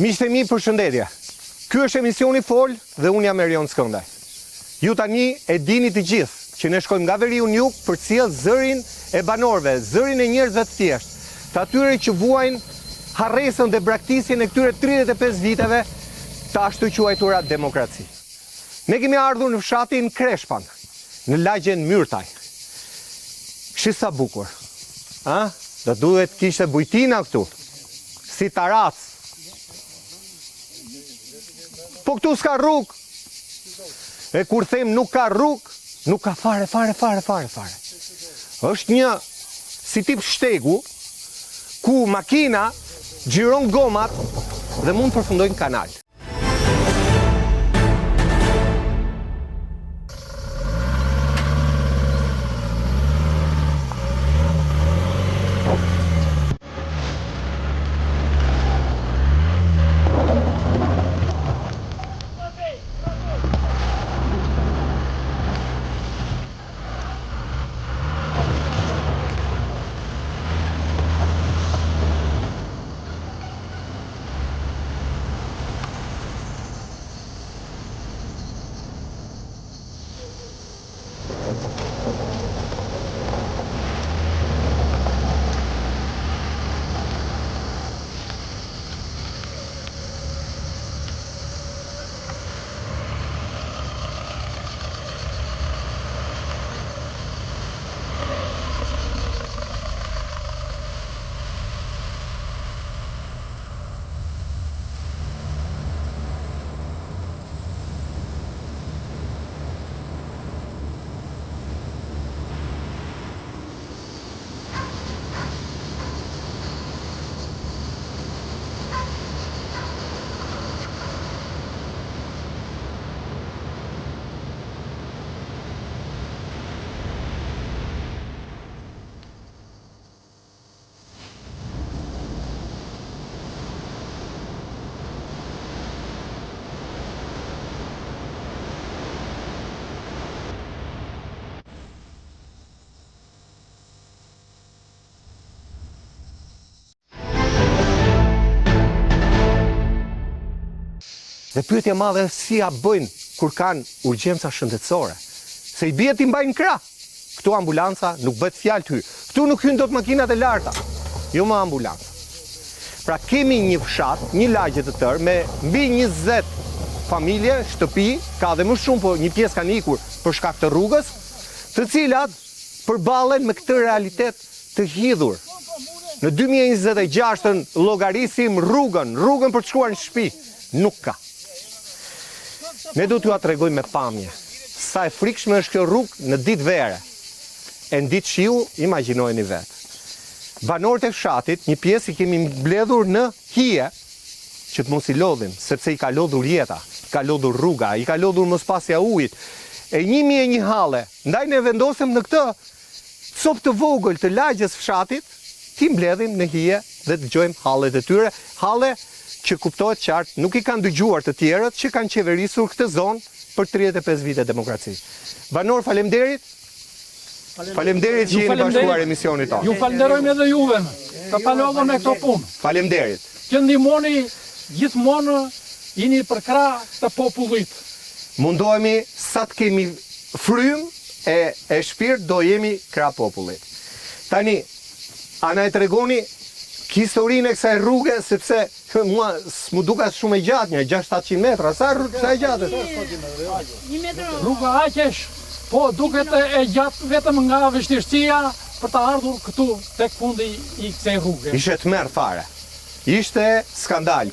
Miqtë e mi, përshëndetje. Ky është emisioni Fol dhe unë jam Erion Skëndaj. Ju tani e dini të gjithë që ne shkojmë nga Veriu në jug për të sjellë zërin e banorëve, zërin e njerëzve të thjeshtë, të atyre që vuajnë harresën dhe braktisjen e këtyre 35 viteve të ashtu quajtura demokraci. Ne kemi ardhur në fshatin Kreshpan, në lagjen Myrtaj. Sa bukur. Do duhet kishte bujtina këtu, si tarac. Po këtu s'ka rrugë. E kur them nuk ka rrugë, nuk ka fare. Është një si tip shtegu ku makina xhiron gomat dhe mund të përfundojnë kanal. Dhe pyetja madhe si ja bëjnë kur kanë urgjenca shëndetësore. Se i bie ti mbajnë krah. Këtu ambulanca nuk bëhet fjalë ty. Këtu nuk hyn dot makinat e larta. Jo më ambulanca. Pra kemi një fshat, një lagje të tërë me mbi 20 familje, shtëpi, ka dhe më shumë, po një pjesë kanë ikur për shkak të rrugës, të cilat përballen me këtë realitet të hidhur. Në 2026-ën llogarisim rrugën për të shkuar në shtëpi, nuk ka. Ne do t'ju tregojmë me pamje sa e frikshme është kjo rrugë në ditë vere. E në ditë shiu, imagjinojeni vetë. Banorët e fshatit, një pjesë i kemi mbledhur në hije, që të mos i lodhim, sepse i ka lodhur jeta, i ka lodhur rruga, i ka lodhur mospasja ujit. E 1001 halle, ndaj ne vendosëm në këtë copë të vogël të lagjes fshatit, ti mbledhim në hije dhe dëgjojmë hallet e tyre, halle që kuptohet qartë, nuk i kanë dëgjuar të tjerët që kanë qeverisur këtë zonë për 35 vite demokraci. Banor, faleminderit. Faleminderit që jeni bashkuar emisionit tonë. Ju falenderojmë edhe juve të palodhën me këto punë. Faleminderit. Që ndihmoni gjithmonë jeni për krah të popullit. Mundohemi sa të kemi frymë e shpirt do jemi krah popullit. Tani, ana e tregoni historinë e kësaj rruge, sepse mua s'mu duket shumë e gjatë, një 600-700 metra, sa e gjatë? 1 metër. Rruga aqesh, po duket e gjatë vetëm nga vështirësia për të ardhur këtu tek fundi i kësaj rruge. Ishte tmerr fare. Ishte skandal.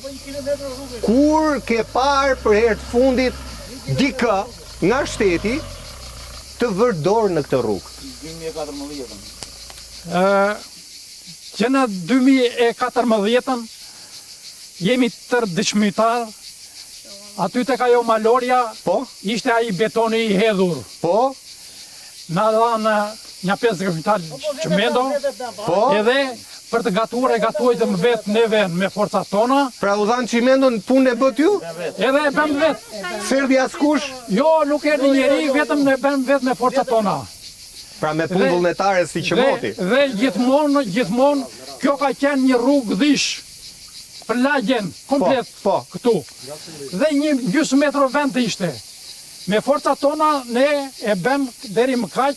Kur ke parë për herë të fundit dikë nga shteti të vërë dorë në këtë rrugë? 2014. Që në 2014 jemi tërë dëshmitar, aty tek ajo malorja, Po? ishte ai betoni i hedhur. Po? Na dhanë një 5 kg çmendo, Po? edhe për të gatuar e gatuajtëm vetë neve me forcat tona. Pra u dhanë çimendon punë e bët ju? Edhe e bëm vetë. Serdi askush? Jo, nuk erdhi njeri, vetëm ne bëm vetë me forcat tona. Pra me punë vullnetare si që moti. Dhe gjithmonë, kjo ka qenë një rrugë dhish. për lagjen komplet këtu. Dhe një gjysmë metro vend ishte. Me forcat tona ne e bëm deri më kaq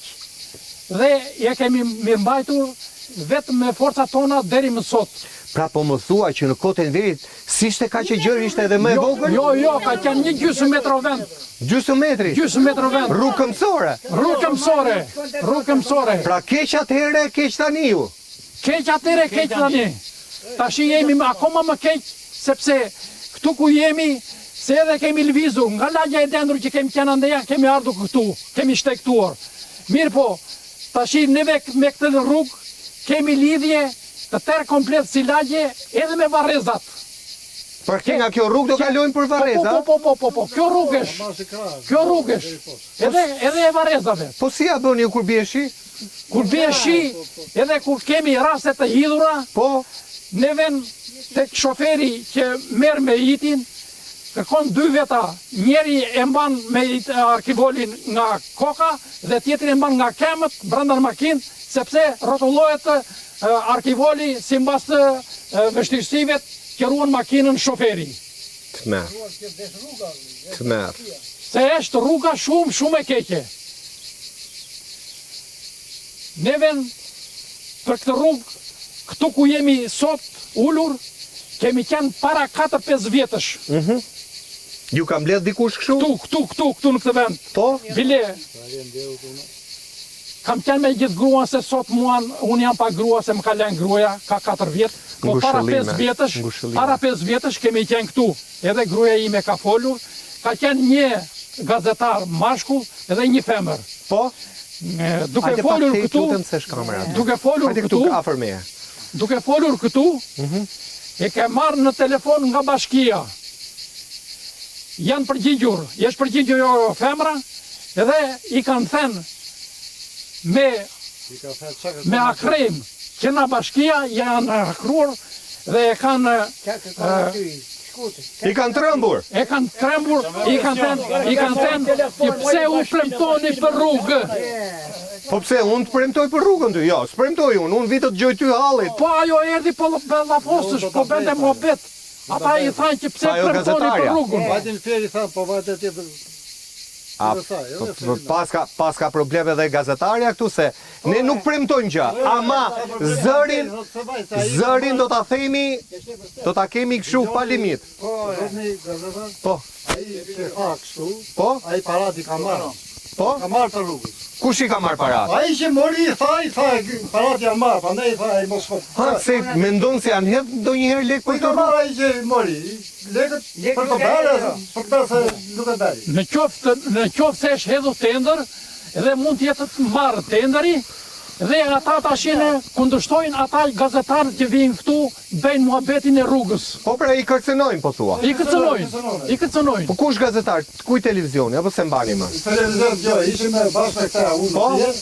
dhe e kemi mirëmbajtur vetëm me forcat tona deri më sot. Pra po më thua që në Kotën e Veriut s'ishte kaq e gjerë, ishte edhe më e vogël? Jo, ka qenë një gjysmë metro vend. Gjysmë metri? Gjysmë metro vend. Rrugë mësore? Rrugë mësore. Pra keq atëherë, keq tani ju? Keq atëherë, keq tani. Tash jemi akoma më keq, sepse këtu ku jemi, se edhe kemi lëvizur, nga lagja e dendur që kemi qenë andeja, kemi ardhur këtu, kemi shtektuar. Mirë po, tash neve me këtë rrugë, kemi lidhje të tërë komplet si lagje edhe me varrezat. Për nga kjo rrugë do kalojnë për varreza? Po, kjo rrugësh, edhe e varrezave. Po si ja bëni ju kur bie shi? Kur bie shi, edhe kur kemi raste të hidhura, po, neve tek shoferi që merr me itin, kërkon 2 veta, njeri e mban me arkivolin nga koka dhe tjetri e mban nga kemët brenda në makinë, sepse rrotullohet arkivoli si mbas të vështirësive që ruan makinën shoferi. Të merë. Se është rruga shumë e keqe. Neve për këtë rrugë, këtu ku jemi sot ulur, kemi qenë para 4-5 vjetësh. Ju ka mbledh dikush kështu? Këtu në këtë vend. Po? Bile. Kam qenë me gjithë gruan se sot unë jam pa grua se më ka lënë gruaja, ka 4 vjetë. Po para 5 vjetësh kemi qenë këtu. Edhe gruaja ime ka folur. Ka qenë një gazetar mashkull edhe një femër. Po? Duke folur këtu, e ke marrë në telefon nga bashkia. Janë përgjigjur, jesh përgjigjur jo femra, edhe i kanë thënë me akrem që nga bashkia janë akruar dhe e kanë i kanë trembur. I kanë thënë që pse u premtoni për rrugë. Po pse unë të premtoj për rrugën ty? Jo, s'premtoj unë vitë të gjoj ty hallit. Po ajo erdhi po ballafosësh, po bënte mohabet. Ata i thanë që pse premtoni për rrugën. Vajtin feri thanë, po vajtë tjetër. Paska probleme dhe gazetarja këtu se ne nuk premtojmë gjë, ama zërin do ta themi, do ta kemi kështu pa limit. Po. Ai që tha kështu, po, ai parati ka marrë. Po? Ka marrë të rrugës. Kush i ka marrë parat? Ai që mori i tha parat janë marrë, prandaj tha ai mos shkon. Ha, se mendon se janë hedh ndonjëherë lekë Po për i ka këtë marrë ai që mori. Lekët për të bërë, për të se nuk e bëri. Në qoftë se është hedhur tender, edhe mund të jetë të marrë tenderi, dhe ata tashin kundërshtojnë ata gazetarët që vinë këtu, bëjnë muhabetin e rrugës. Po pra i kërcënojnë, po thua. I kërcënojnë. Po kush gazetar? Kuj televizioni, apo se mbani më? Televizor gjë, ishim me bashkë këta, unë tjerë,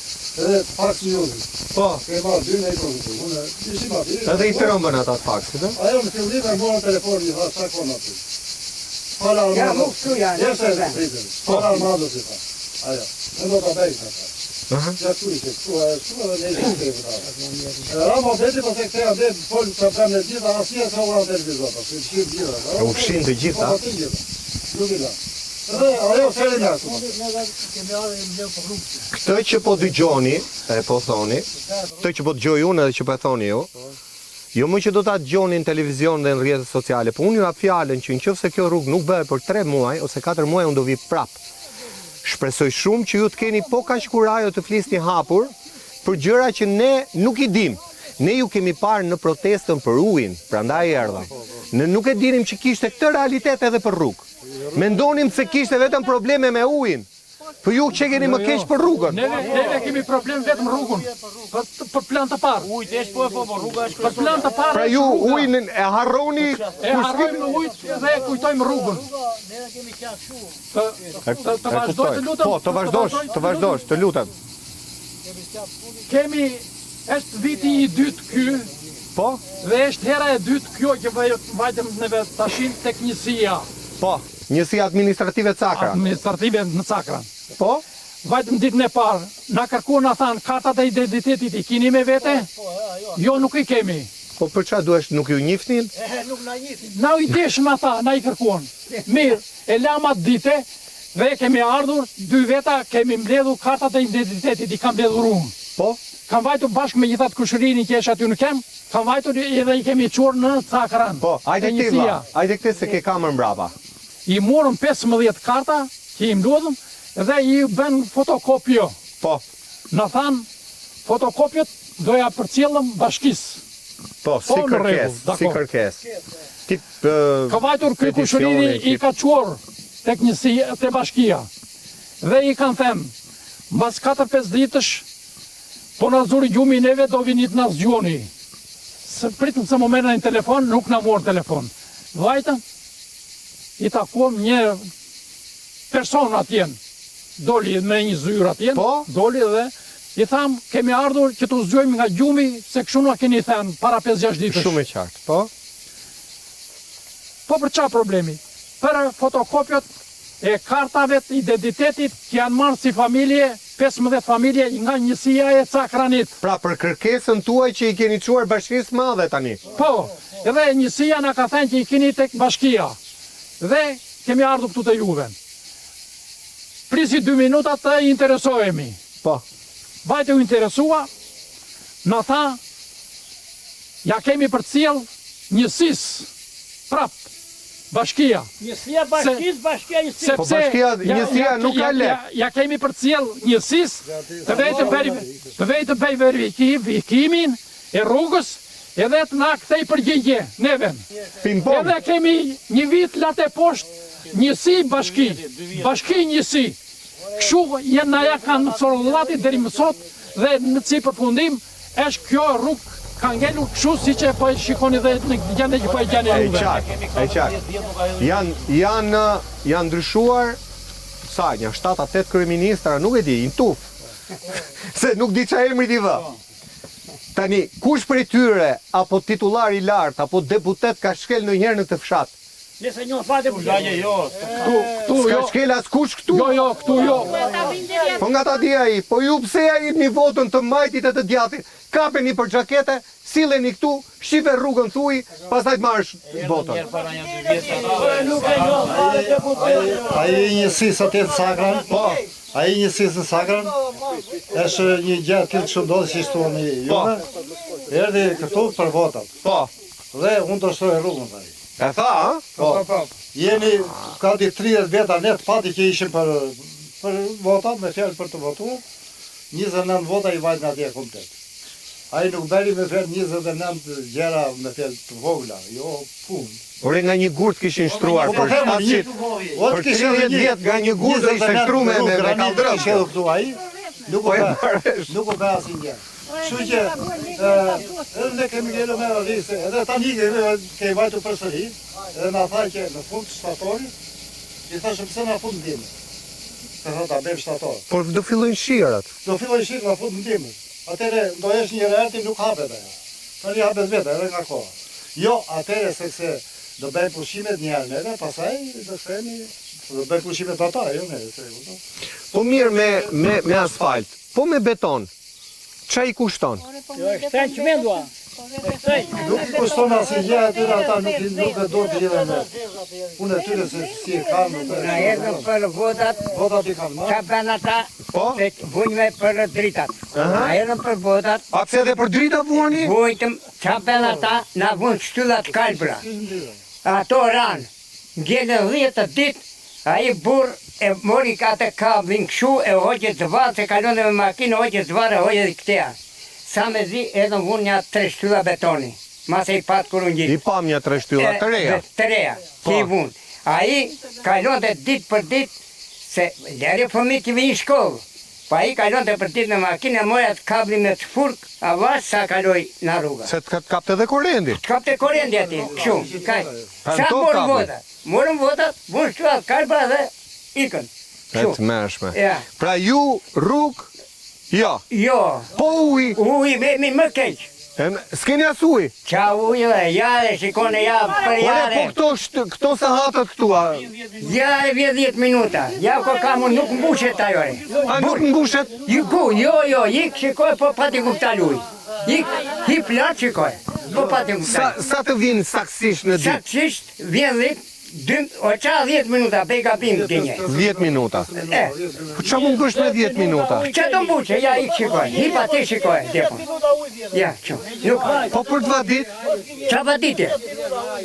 edhe Fax News. Po. Ke marrë dy në i këtu, unë ishim aty. Edhe i trëmbën ata të faksit, e? Ajo në fillim e morën telefonin, i tha, sa kona aty. Para Armando. Para Armando si tha. Ajo, në do të bejtë ata. Ja tu ishte, këtu edhe ne ishte. Ramo beti po se këte ande, folë të bëmë në gjitha, asia sa ura në televizor, po se shqip gjitha. U fshin të gjitha? Po të gjitha, nuk i la. Edhe ajo fere nga këtu. Këtë që po dëgjoni, e po thoni, këtë që po dëgjoj unë edhe që po e thoni ju, jo më që do ta dëgjoni në televizion dhe në rrjetet sociale, po unë ju hap fjalën që nëse kjo rrugë nuk bëhet për 3 muaj ose 4 muaj unë do vi prap. Shpresoj shumë që ju të keni po kaq kurajo të flisni hapur për gjëra që ne nuk i dim. Ne ju kemi parë në protestën për ujin, prandaj erdhëm. Ne nuk e dinim që kishte këtë realitet edhe për rrugë. Mendonim se kishte vetëm probleme me ujin. Po ju që keni më keq për rrugën. Neve kemi problem vetëm rrugën. Për plan të parë. Ujt është po rruga është. Për plan të parë. Pra ju ujin e harroni. E harrojmë ujt dhe kujtojmë rrugën. Neve kemi qenë Të vazhdoj të lutem. Po, të vazhdosh, të lutem. Kemi, është viti i dytë ky, Po? dhe është hera e dytë kjo që vajtëm neve tashin tek njësia. Po, njësia administrative Cakra. Administrative në Cakra. Po? Vajtëm ditën e parë, na kërkuan na thanë kartat e identitetit i keni me vete? Jo, nuk i kemi. Po për çfarë duhesh nuk ju njihnin? Nuk na njihnin. Na u i deshëm ata, na i kërkuan. Mirë, e lama dite dhe kemi ardhur, 2 veta kemi mbledhur kartat e identitetit, i kam mbledhur unë. Po? Kam vajtur bashkë me gjithat kushërinë që është aty në kem, kam vajtur edhe i kemi çuar në Cakran. Po, hajde këti vlla, hajde këti se ke kamër mbrapa. I morëm 15 karta që i mblodhëm dhe i bën fotokopjo. Po, Na than, fotokopjët doja përcjellëm bashkisë. po, si në rregull, kërkes, si dakor. kërkes. Tip Ka vajtur ky kushërini i ka quar tek njësia te bashkia. Dhe i kanë them, mbas 4-5 ditësh, po na zuri gjumi neve do vinit na zgjoni. Se pritëm se më merrnin në telefon, nuk na morën telefon. Vajtëm, i takuam një person atjen. Doli me një zyrë atjen, Po? doli dhe i tham, kemi ardhur që t'u zgjojmë nga gjumi, se kështu na keni thënë para 5-6 ditësh. shumë e qartë, po? Po për çfarë problemi? Për fotokopjat e kartave të identitetit që janë marrë si familje, 15 familje nga njësia e Cakranit. Pra për kërkesën tuaj që i keni çuar bashkisë madhe tani. Po, edhe njësia na ka thënë që i keni tek bashkia. Dhe kemi ardhur këtu te juve. Prisi 2 minuta të interesohemi. Po. Vajte u interesua, na tha, ja kemi përcjell njësis, prap, bashkia. Njësia bashkisë, bashkia i si. Po bashkia, njësia nuk ka lek. Ja kemi përcjell njësis, të vetëm bëj verifikimin e rrugës, edhe të na kthej përgjigje neve. Pimpom. Edhe kemi një vit late poshtë, njësi bashki, bashki njësi. Kështu jenë na ja kanë sorëllati deri më sot dhe në si përfundim është kjo rrugë ka ngelur kështu siç e po e shikoni dhe në gjendje që po e gjeni E juve. qartë. Janë ndryshuar sa, një 7-8 kryeministra, nuk e di, në tuf. Se nuk di qa emri t'i vë. Tani, kush prej tyre, apo titular i lartë, apo deputet ka shkel në njërë në këtë fshat? Nëse një fate për gjanje jo. Këtu Ska jo, shkel as kush këtu? jo, këtu jo. Po nga ta di ai, po ju pse ai një votën të majtit e të djathit? Kapeni për xhakete, silleni këtu, shife rrugën thuj, pastaj të marrësh votën. Nuk e një fare deputet. Ai njësisë atë të Sakran? Po. Ai njësisë në Sakran? Është një gjatë tillë që ndodhi si shtuani juve. Erdhi këtu për votat. Po. Dhe unë të shtoj rrugën tani. E tha, ha? Po. Jeni gati 30 veta ne të pati që ishim për vota, me fjalë për të votuar. 29 vota i vajtë nga atje komplet. Ai nuk beri me fjalë 29 gjëra me fjalë të vogla, jo punë. Ore nga një gurt kishin shtruar Po për them, 700. Ose Për 30 vjet nga një gurt ishte shtruar me kaldrëm. Ishte edhe këtu ai. Nuk Po u e ka. marrësh. Nuk u ka asnjë gjë. Kështu që edhe ne kemi gjelë me radhise, edhe tani kemi vajtu përsëri, edhe na tha që në fund shtatori, i thashë pse na fund ndihmë. Se thot ta bëjmë shtator. Por do fillojnë shirat. Do filloj shit nga fund ndihmë. Atëre do jesh një herë nuk hapet ajo. Tani hapet vetë edhe nga koha. Jo, atëre sekse do bëjmë pushimet një herë neve, pastaj do themi do bëjmë pushimet ata, jo ne, se kupton. Po mirë me asfalt, po me beton. Qa i kushton? Jo, e këtën që mendua. Nuk i kushton asnjë gjë atyre, ata nuk e do të lidhen me punë e tyre se si e kanë. Na erdhën për votat, Votat i kanë marrë. ka bën ata Po? se vujme për dritat. Na erdhën për votat, A pse edhe për drita vuani? vujtëm, ka bën ata, na vun shtyllat kalbra. Ato ran, ngjelën 10 ditë, ai burr e mori ka të kablin këshu, e hoqe të varë, se kalonde me makinë, hoqe të varë, hoqe dhe këtea. Sa me zi, edhe vun një 3 shtylla betoni, mas e i patë kur unë I gjithë. pam një 3 shtylla të reja. Të reja, që i vun. Ai kalonde ditë për ditë, se lere fëmijë që vinë shkollë. Pa ai kalonde për ditë me makinë, moja të kablin me të furk, avash sa kaloj në rruga. Se të kapte edhe korendi. Kapte korendi ati, kështu, kaj. Sa to morën kabli. votat? Morën votat, vun shtyllat kalbra dhe ikën. E të mërshme. Ja. Pra ju rrug, jo. Jo, Po uj, uj vemi më keq. s'keni as uj. Qa uj dhe, ja dhe shikone ja për Ore, po jare. këto sahatët këtu, Ja e vje 10 minuta. Ja ko kamu nuk mbushet ajore. a nuk ngushet? Jo, ik shikoj po pati kuptal uj. Ik, hi plat shikoj. po patim Sa të vinë saksisht në ditë? saksisht vjen 10 minuta pe gabim dinje. 10 minuta. Po çfarë mund bësh me 10 minuta? Qa të mbuqe, ja i shikoj, hipa ti shikoj, depo. Ja, që, nuk, Po për 2 ditë? qa vadite?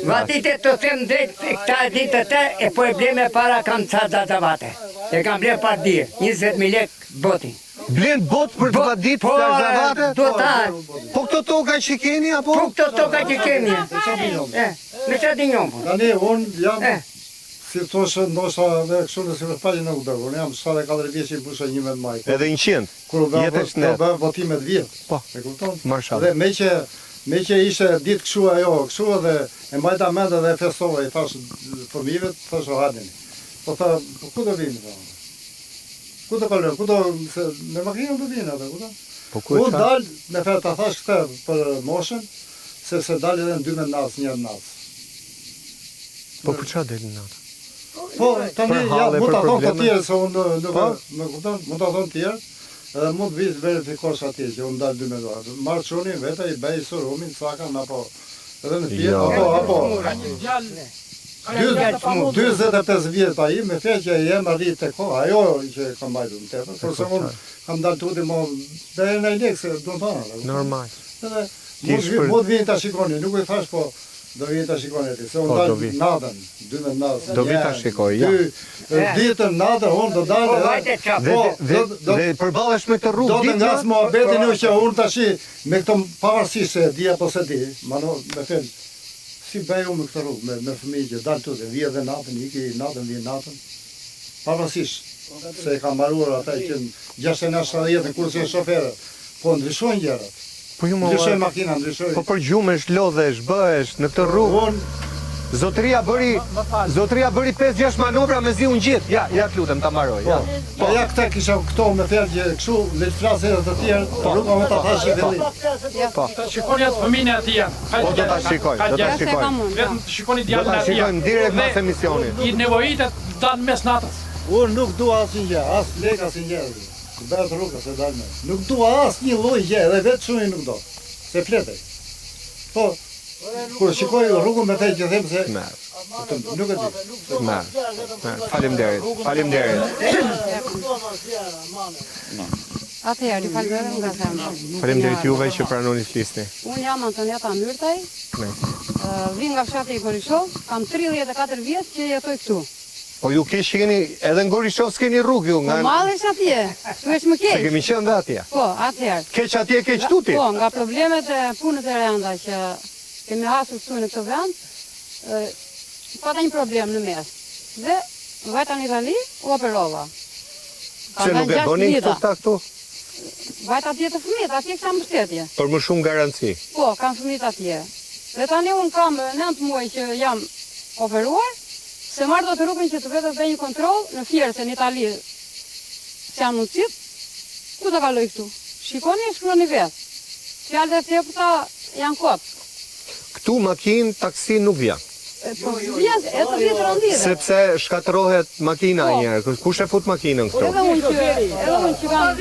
Vadite të them drejt, këta e ditë të e probleme para kam ca datavate. E kam bler par dje, 20.000 lek boti. Blen bot për 2 ditë Po, zarzavate? do ta, Po këto toka që keni apo? po këto toka që kemi. Me qa di njom, po. Tani, unë jam, Eh. si thoshë, ndoshta dhe kështu në si përpallin nuk bëgë. Unë jam 74 vjeç i pusha 11 maj. Edhe 100. Kur Jetësh net. bë votimet vjet. Po. E kupton? Mashallah. Dhe me që ishte ditë kështu ajo, kështu edhe e mbajta mend edhe e festova, i thash fëmijëve, thash o hadini. Po tha, po ku do vini? Ku do kalojmë? Ku do me makinë do vinë atë, kupton? Po ku Unë çfarë? dal, me fjalë ta thash këtë për moshën, se dal edhe në 12 natës, një natë. Po për çfarë delin natë? Po, tani Për ja, halle, mund ta për thonë të probleme? tjerë se unë nuk Po? më kupton, mund ta thonë të tjerë. Edhe mund të vizë verifikosh atje që unë dal 12 orë. Marr çunin vetë i bëj surumin sakan apo edhe në fjet Jo. apo Ka një djalë 45 vjet ai me fjalë që jem arrit tek koha, ajo që kam mbajtur më tepër, por se unë kam dalë tuti më deri në lek se do të thonë. Normal. Edhe Ti shpër- mund vjen ta shikoni, nuk e thash po do vjen ta shikoni atë, se unë Po, do dal vi. natën, 12 natën. Do vi ta shikoj, ja. Ditën natën unë do dal. Po, vajte qa, Dhe përballesh me këtë Do rrugë të ditë? ngas mohabetin ju që unë tash me këto pavarësisht se di apo se di, me fel si bëj unë me këtë rrugë me fëmijë që dal tutë, vjen dhe natën, iki natën, vjen natën. Pavarësisht se e kam mbaruar ata që 69-70 kurse shoferë. Po ndryshojnë gjërat. Po ju Ndryshojnë më makina, ndryshojnë. Po për gjumesh, lodhesh, bëhesh në këtë rrugë. Unë Zotëria bëri 5-6 manovra me zi unë gjithë. Ja, ja të lutem ta mbaroj. Ja. po ja këta kisha këto me fjalë që kështu le të flasë edhe të tjerë, rruga me ta thash i fillim. të shikoni atë fëmijën e atij. Po do ta shikoj, do ta shikoj. Vetëm të shikoni Do djalin e ta atij. shikojmë direkt pas emisionit. I nevojitet dan mes natës. Unë nuk dua asnjë gjë, as lek asnjë gjë. Bëhet rruga se dalme. Nuk dua asnjë lloj gjë, edhe vetë çunin nuk do. Se fletej. Po, kur shikoj rrugën me të që them se Merë, nuk e di. merë. Faleminderit. Faleminderit. Atëherë, falënderoj nga zemra. Faleminderit juve që pranoni flisni. Unë jam Antoneta Myrtaj, vim nga fshati i Gorishov, kam 34 vjet që jetoj këtu. Po ju keni edhe në Gorishov s'keni rrugë ju Po nga mallesh atje, tu është më se keq. kemi qenë dhe atje. Po, atëherë. Keq atje, keq tuti. Po, nga problemet e punët e renda që kemi hasur këtu në këtë vend, pata një problem në mes. Dhe vajta në Itali, u operova. Se nuk e bënin këtu ta këtu? Vajta atje të fëmijët, atje këta mbështetje. Për më shumë garanci. Po, kam fëmijët atje. Dhe tani unë kam 9 muaj që jam operuar, se marrë do të rrugën që të vetë bëj një kontroll në Fierse në Itali, se janë mundësit, ku të kaloj këtu? Shikoni e shkruani vetë. Fjalët e thjepta janë kot. Këtu makinë, taksi nuk vjen. Po vjen e të vjetë rëndire. Sepse shkatërohet makina njerë. Kush e fut makinën këtu? Edhe unë që kam...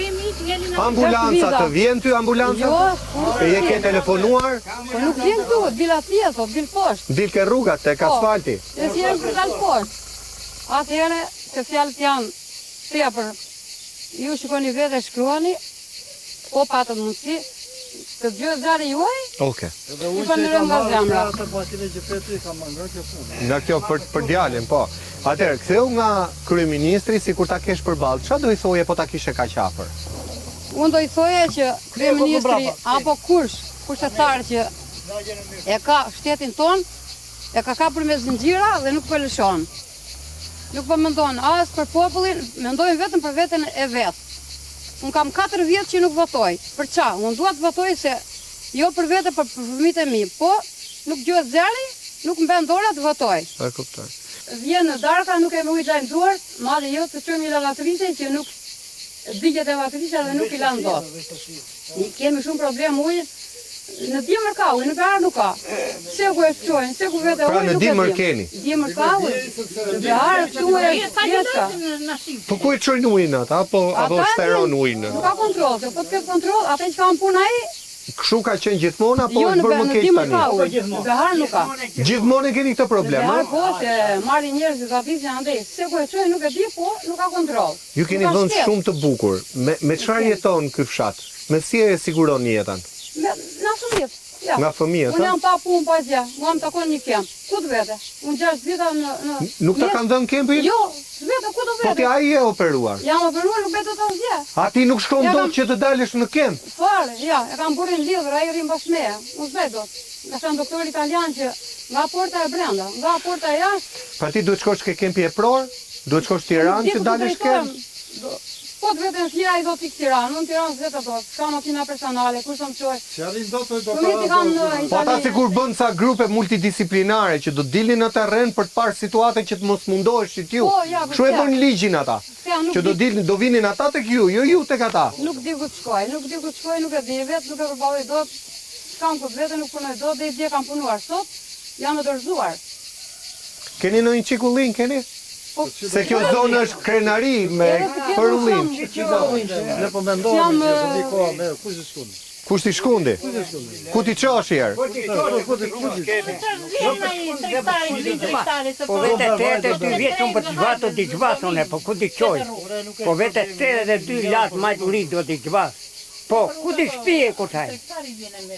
Ambulanca të vjen ty ambulanca? Jo, E je ke telefonuar? po nuk vjen këtu, bil atje, po bil poshtë. Dil ke rrugat tek asfalti. E si janë për dalë poshtë. Atëherë, se fjalët janë tepër, ju shikoni vetë e shkruani, po patët mundësi, të dëgjoj zjarri juaj, Oke. i përndërëm nga zemra. Ata makinë që peti kam nga kjo punë. Nga kjo për djalin, po. Atëherë, ktheu nga kryeministri sikur ta kesh përballë. Çfarë do i thoje po ta kishe kaq afër? Unë do i thoje që kryeministri apo kushtetar që e ka shtetin ton, e ka kapur me zinxhira dhe nuk po lëshon. Nuk po mendon as për popullin, mendojnë vetëm për veten e vet. Unë kam 4 vjet që nuk votoj. Për ça? Unë dua të votoj se jo për vete, për fëmijët e mi. Po, nuk gjohet zjarri, nuk mbën dora të votoj. E kuptoj. Vjen në darka, nuk e më ujtajnë duart, madje jo të çojmë lavatrisë që nuk digjet e latrisë dhe nuk i lanë dot. Kemi shumë problem ujë. Në dimër ka ujë, në garë nuk ka. Se ku e shqojnë, se ku vete Pra ujë në nuk e dimër dim. keni? Dimër ka ujë. Në garë këtu e vjetka. Po ku e çojnë ujin ata apo Ata shteron ujin? Nuk ka kontroll, se po të ketë kontroll, ata që kanë punë ai, kështu ka qenë gjithmonë apo Jo, është në bërë më në keq dimër ka tani? ujë, në behar nuk ka. Gjithmonë e keni këtë problem, Behar ëh? po, se marrin njerëzit gabisin andej, se ku e çojnë nuk e di, po nuk ka kontroll. Ju keni Nuk ka vend shtet. shumë të bukur. Me çfarë jeton ky fshat? Me si e siguron jetën? Na fëmijët. Ja. Nga fëmijët, Unë ëh? jam pa punë, pa gjë. Mua më takon një kem. Ku të vete? Unë 6 vite në Nuk ta kanë dhënë kempin? Jo, vete ku të Po vete? ti ai e operuar. Jam operuar, nuk beto të asgjë. A ti nuk shkon Ja, dot kam- që të dalësh në kemp? Fare, ja, e kam burin lidhur, ai rrim bashkë meje. Unë s'bej dot. Ka thënë doktor italian që nga porta e brenda, nga porta e jashtë, Pa ti duhet shkosh ke kempi e pror? Duhet shkosh Tiranë që dalësh kemp? Po të vetën flia i do t'i Tiranë, unë Tiranë s'vetë do, s'ka makina personale, kur s'm çoj. Si arrin do të Fëmijët i kanë në Po ata Itali. sikur bën sa grupe multidisiplinare që do dilin në terren për të parë situata që të mos mundohesh ju. Po, ja, Kështu e vërtet. bën ligjin ata. Ja, nuk Që do di- dilin, do vinin ata tek ju, jo ju tek ata. Nuk di ku të shkoj, nuk di ku të shkoj, nuk e di vetë, nuk e përballoj dot. Kam ku vetë, nuk punoj dot, dhe i dje kam punuar sot, jam e dorëzuar. Keni ndonjë çikullin, keni? Po, Se kjo zonë është krenari me për ullim. Ne po mendojmë Jam, që do vi koha me kush i shkon. Kush ti shkundi? Ku ti çosh herë? Po vete 82 vjeç unë për të gjvas do t'i gjvas unë, po ku t'i qoj? Po vete 82 latë majtë uri do t'i gjvas. Po, ku t'i shpije kutaj?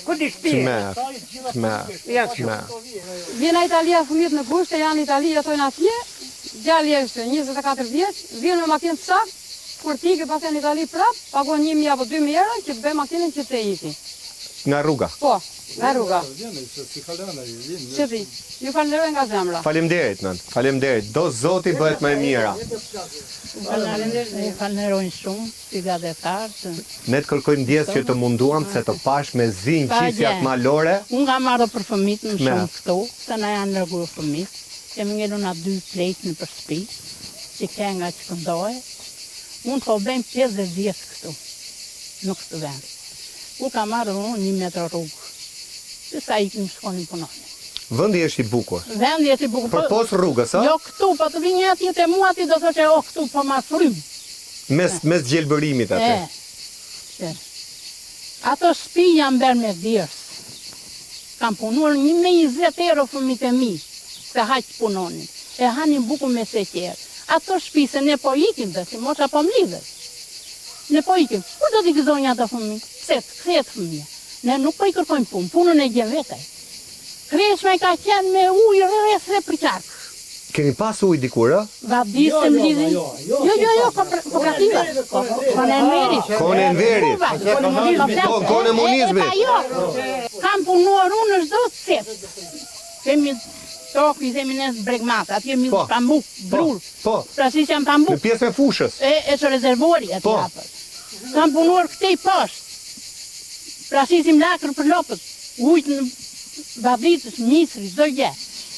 Ku t'i shpije? Tmerr. Vjen Italia fëmijët në kushte, janë Itali, jetojnë atje, djali është 24 vjeç, vjen me makinë të saktë, kur t'i pas janë Itali prap, pagon 1000 apo 2000 euro që të bëj makinën që të iki. Nga rruga. Po, nga rruga. Vjen se si kalana i vjen. Që ti, ju falenderoj nga zemra. Faleminderit nën. Faleminderit. Do Zoti bëhet më e mira. Ne falenderojnë shumë si gazetarë. Ne të kërkojmë ndjes që të munduam se të pash me zinj qisjat malore. Unë ka marrë për fëmijët në Me. shumë këto, se na janë nërgurë fëmijët. Kemi ngelu na 2 pletë në për shtëpi, që kenga që këndoje. Unë po bëjmë 50 vjetë këtu, në këtë vend. Ku ka marrë unë 1 metër rrugë. Se sa i këmë shkonin punonin. Vendi është i bukur. Vendi është i bukur. Për pos rrugës, a? Jo këtu, po të vinë atje te mua ti do thoshte o këtu po ma frym. Mes gjelbërimit aty. E. Ato shtëpi janë bërë me dhirës. Kam punuar 120 euro fëmijët e mi, se haq punonin. E hanin buku me seqerë. Ato shtëpi se ne po ikim dhe si mosha po mlidhet. Ne po ikim. Kur do t'i gëzojnë ata fëmijë? Pse të kthehet fëmija? Ne nuk po i kërkojmë punë, punën e gjen vetaj. Kreshme ka qenë me ujë rreth për qarkë. Keni pas ujë dikur, ë? Vadisë mlidhin. Jo, kooperativa. Konenverit. Konenverit. Komunizmit. Kam punuar unë në çdo set. Kemi tokë, kemi nes bregmat, atje mi Po. pambuk, brul. Po. Pra si janë Në pambuk. pjesën e fushës. E që rezervori aty Po. hapër. Kam punuar këtej poshtë. Pra si lakër për lopët. Ujtë në vaditës, misri, çdo gjë.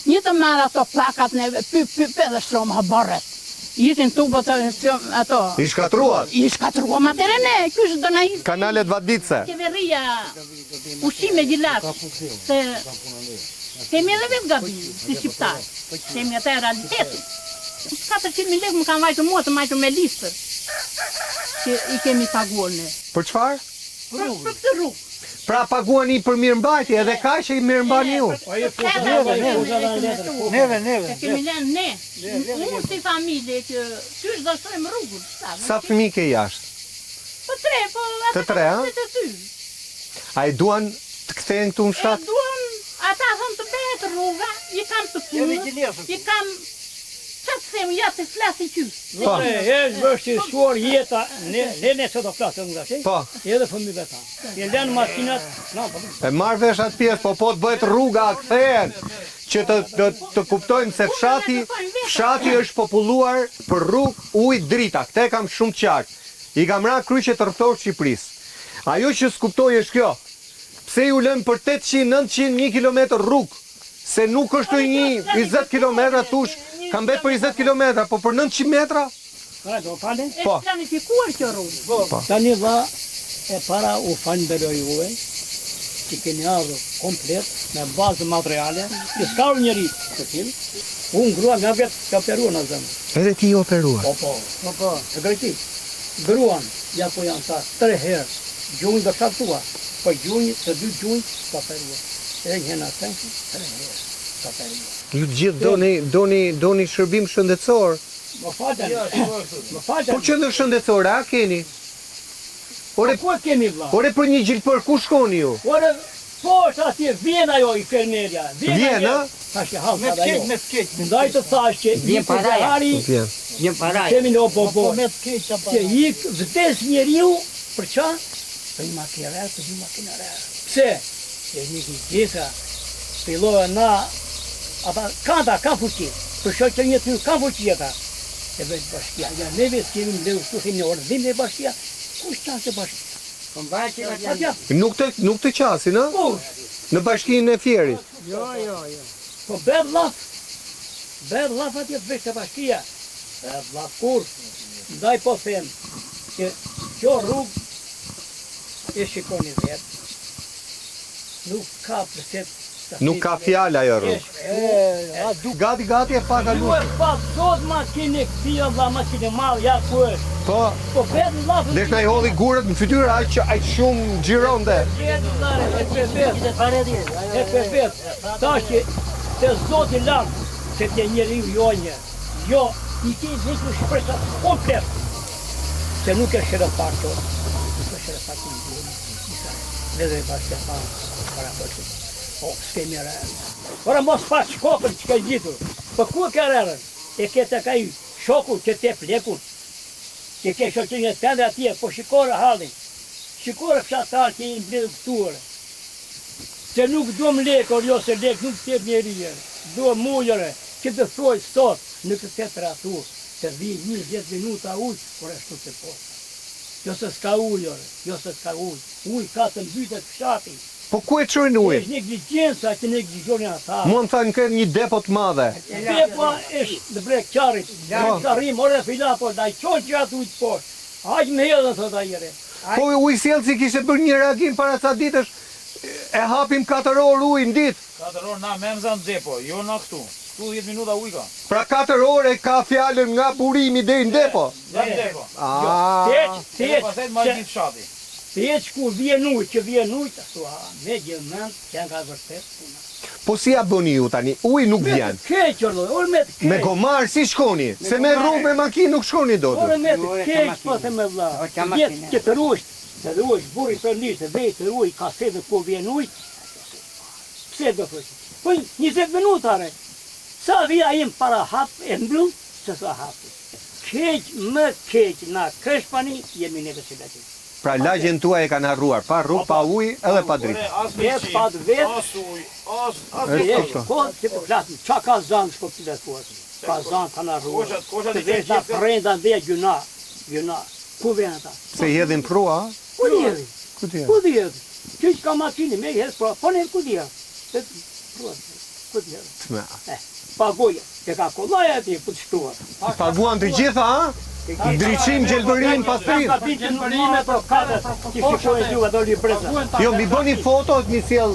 Një të marrë ato plakat në pyp edhe shtromë haborret. Ishin tubët ato. I shkatruat. I shkatruam atëre ne, kysh do na ishte Kanalet vaditse. qeveria ushqime gjilak, se kemi edhe vetë gabim, si shqiptarë, kemi atë realitetin. 400.000 lekë më kanë vajtur mua të majtur me listër, që i kemi paguar ne. Për çfarë? Për këtë rrugë. Pra paguani për mirëmbajtje, edhe kaq që i mirëmbani ju. Neve. Kemi lënë ne. Unë si familje që kysh do shtojmë rrugën. Sa fëmijë ke jashtë? Po 3, po Të tre, a? Të ty. A i duan të kthehen këtu në E shtat? duan, ata thonë të bëhet rruga, i kam të punë, i kam, që të them, ja të flasin qysë. Po. Është vështirësuar jeta, ne sot do flasim nga shi. Po. Edhe fëmijëve ta. I lënë makinat, E marr vesh atë pjesë, po të bëhet rruga, kthehen. Që të kuptojmë se fshati është populluar për rrugë, ujë, drita. Këtë e kam shumë qartë. I kam ra kryqe të rrethorë Shqipërisë. Ajo që s'kuptoj është kjo. Pse ju lënë për 800-900 kilometër rrugë? Se nuk është një 20 kilometra tush, kam bet për 20 kilometra, po për 900 metra? do fale. E Po. planifikuar kjo rrugë. Tani dha e para u falenderoj juve që keni ardhur komplet me bazë materiale, që s'ka njëri të tillë. Unë grua nga vetë ka operuar në zemë. Edhe ti operuar. Po, të grejti. Gruan, ja ku janë ta 3 herë, gjuhën do shaftua. Po gjunjë, të dy gjunjë, ka përrua. E një në tenki, e një ka përrua. Ju të gjithë doni shërbim shëndetësor. Më falën. Po që në shëndetësore, a keni? Ore, ku e kemi vla? Ore për një gjilpër, ku shkoni ju? Ore, po është atje, vjen ajo i fermerja. Vjen, a? Thash që halë kada jo. Ndaj të thash që Vjen paraja. Vjen. Një paraj. Kemi në opo. Që ik vdes njeriu, për qa? Për një makinare, për një makinare. Pse? Që një gjitha, fillohet na, ata kanta, kanë fuqi. Për shok që një ty kanë fuqi ata. E vetë bashkia. Ja, ne vetë kemi më leu shtu, në ordhim në bashkia. Kush qanë se bashkia? Nuk të qasin, a? Kush? Në bashkinë e Fierit. Jo. Po bërë laf atje të veç të bashkia. Bërë laf kur, ndaj po them, që kjo rrugë e shikoni vetë, nuk ka përset. Nuk ka fjala ajo rrugë. Gati e pa Ju kaluar. e pa sot makinë këtia dhe makinë malë, ja ku është. Po bërë lafë. Desh na i hodhi gurët në fytyrë aq shumë gjiron dhe. E përpet, ta që të zoti lartë, se të njeri jo një, jo, i ti dhikë shpresa komplet, se nuk e shërë parto, nuk e shërë parto në dhjë, dhe dhe bashkë e pa, para përshë, o, s'kemi rërën. Ora mos pa shkokën që ka gjitur, për ku e ka rërën, e kete ka i shoku që te plekun, që ke shoqenje të tende atje, po shikore halin, shikore fshatar që i mbledhë këtuare, se nuk do më lekor, jo se lek nuk të njerije, do mujëre, që të thoj sot në këtë temperaturë, se vi 20 minuta ujë, por ashtu të posta. Jo se s'ka ujë, jo se s'ka ujë, ujë ka të mbytet fshati. Po ku e çojnë ujë? Është negligjenca që negligjonin ata. Mua më thanë këtë një depo të madhe. Depo është në brek qarit, ka rrim, ore fila, po da i qonë që atë ujtë poshtë. Hajë me hedhën, thot ajere. Po ujësielësi kishte bërë një reagim para sa ditësh, e hapim 4 orë ujë në ditë. 4 orë na memza në depo, jo na këtu. Këtu 10 minuta ujë ka. Pra 4 orë ka fjalën nga burimi deri në depo. Nga në depo. Teq, Ma gjithë fshati. teq ku vjen ujë, që vjen ujë, ashtu me gjëmend, që janë ka vërtet puna. Po si ja bëni ju tani? Uji nuk vjen. Me të keq, orë me të keq. Me gomar si shkoni? Se me rrugë me makinë nuk shkoni dot. Orë me të keq, po të me vla. Jetë që të ruajsh, burri për njështë, vej të ruaj, ka sedhe ku vjen ujë. Pse do thësh? Po 20 minutare. Sa vija im para hap e mbyll, se sa hapi. Keq, më keq, na Kreshpani, jemi neve që leti. Pra lagjen tuaj e kanë harruar, pa rrugë, pa ujë, edhe pa dritë. Vetë, pa të vetë, As ujë, as vetë, po, që po flasim, qa ka zanë shko të letuat? Ka zanë kanë arruar. Të vesh na prenda dhe gjuna, ku vjen ata? Se hedhin prua, a? Ku djeri? Ku ti? Ku djeri? Që ka makini, me hedh, po ne ku djeri? Ku djeri? Pagoja, e ka kollaja ati për të shtuar. Paguan të gjitha, a? Ndriçim, gjelbërim, pastrim. Ka bitë në bërime për katër, që shikojnë gjuva do libreza. Jo, mi bëni fotot, mi sjell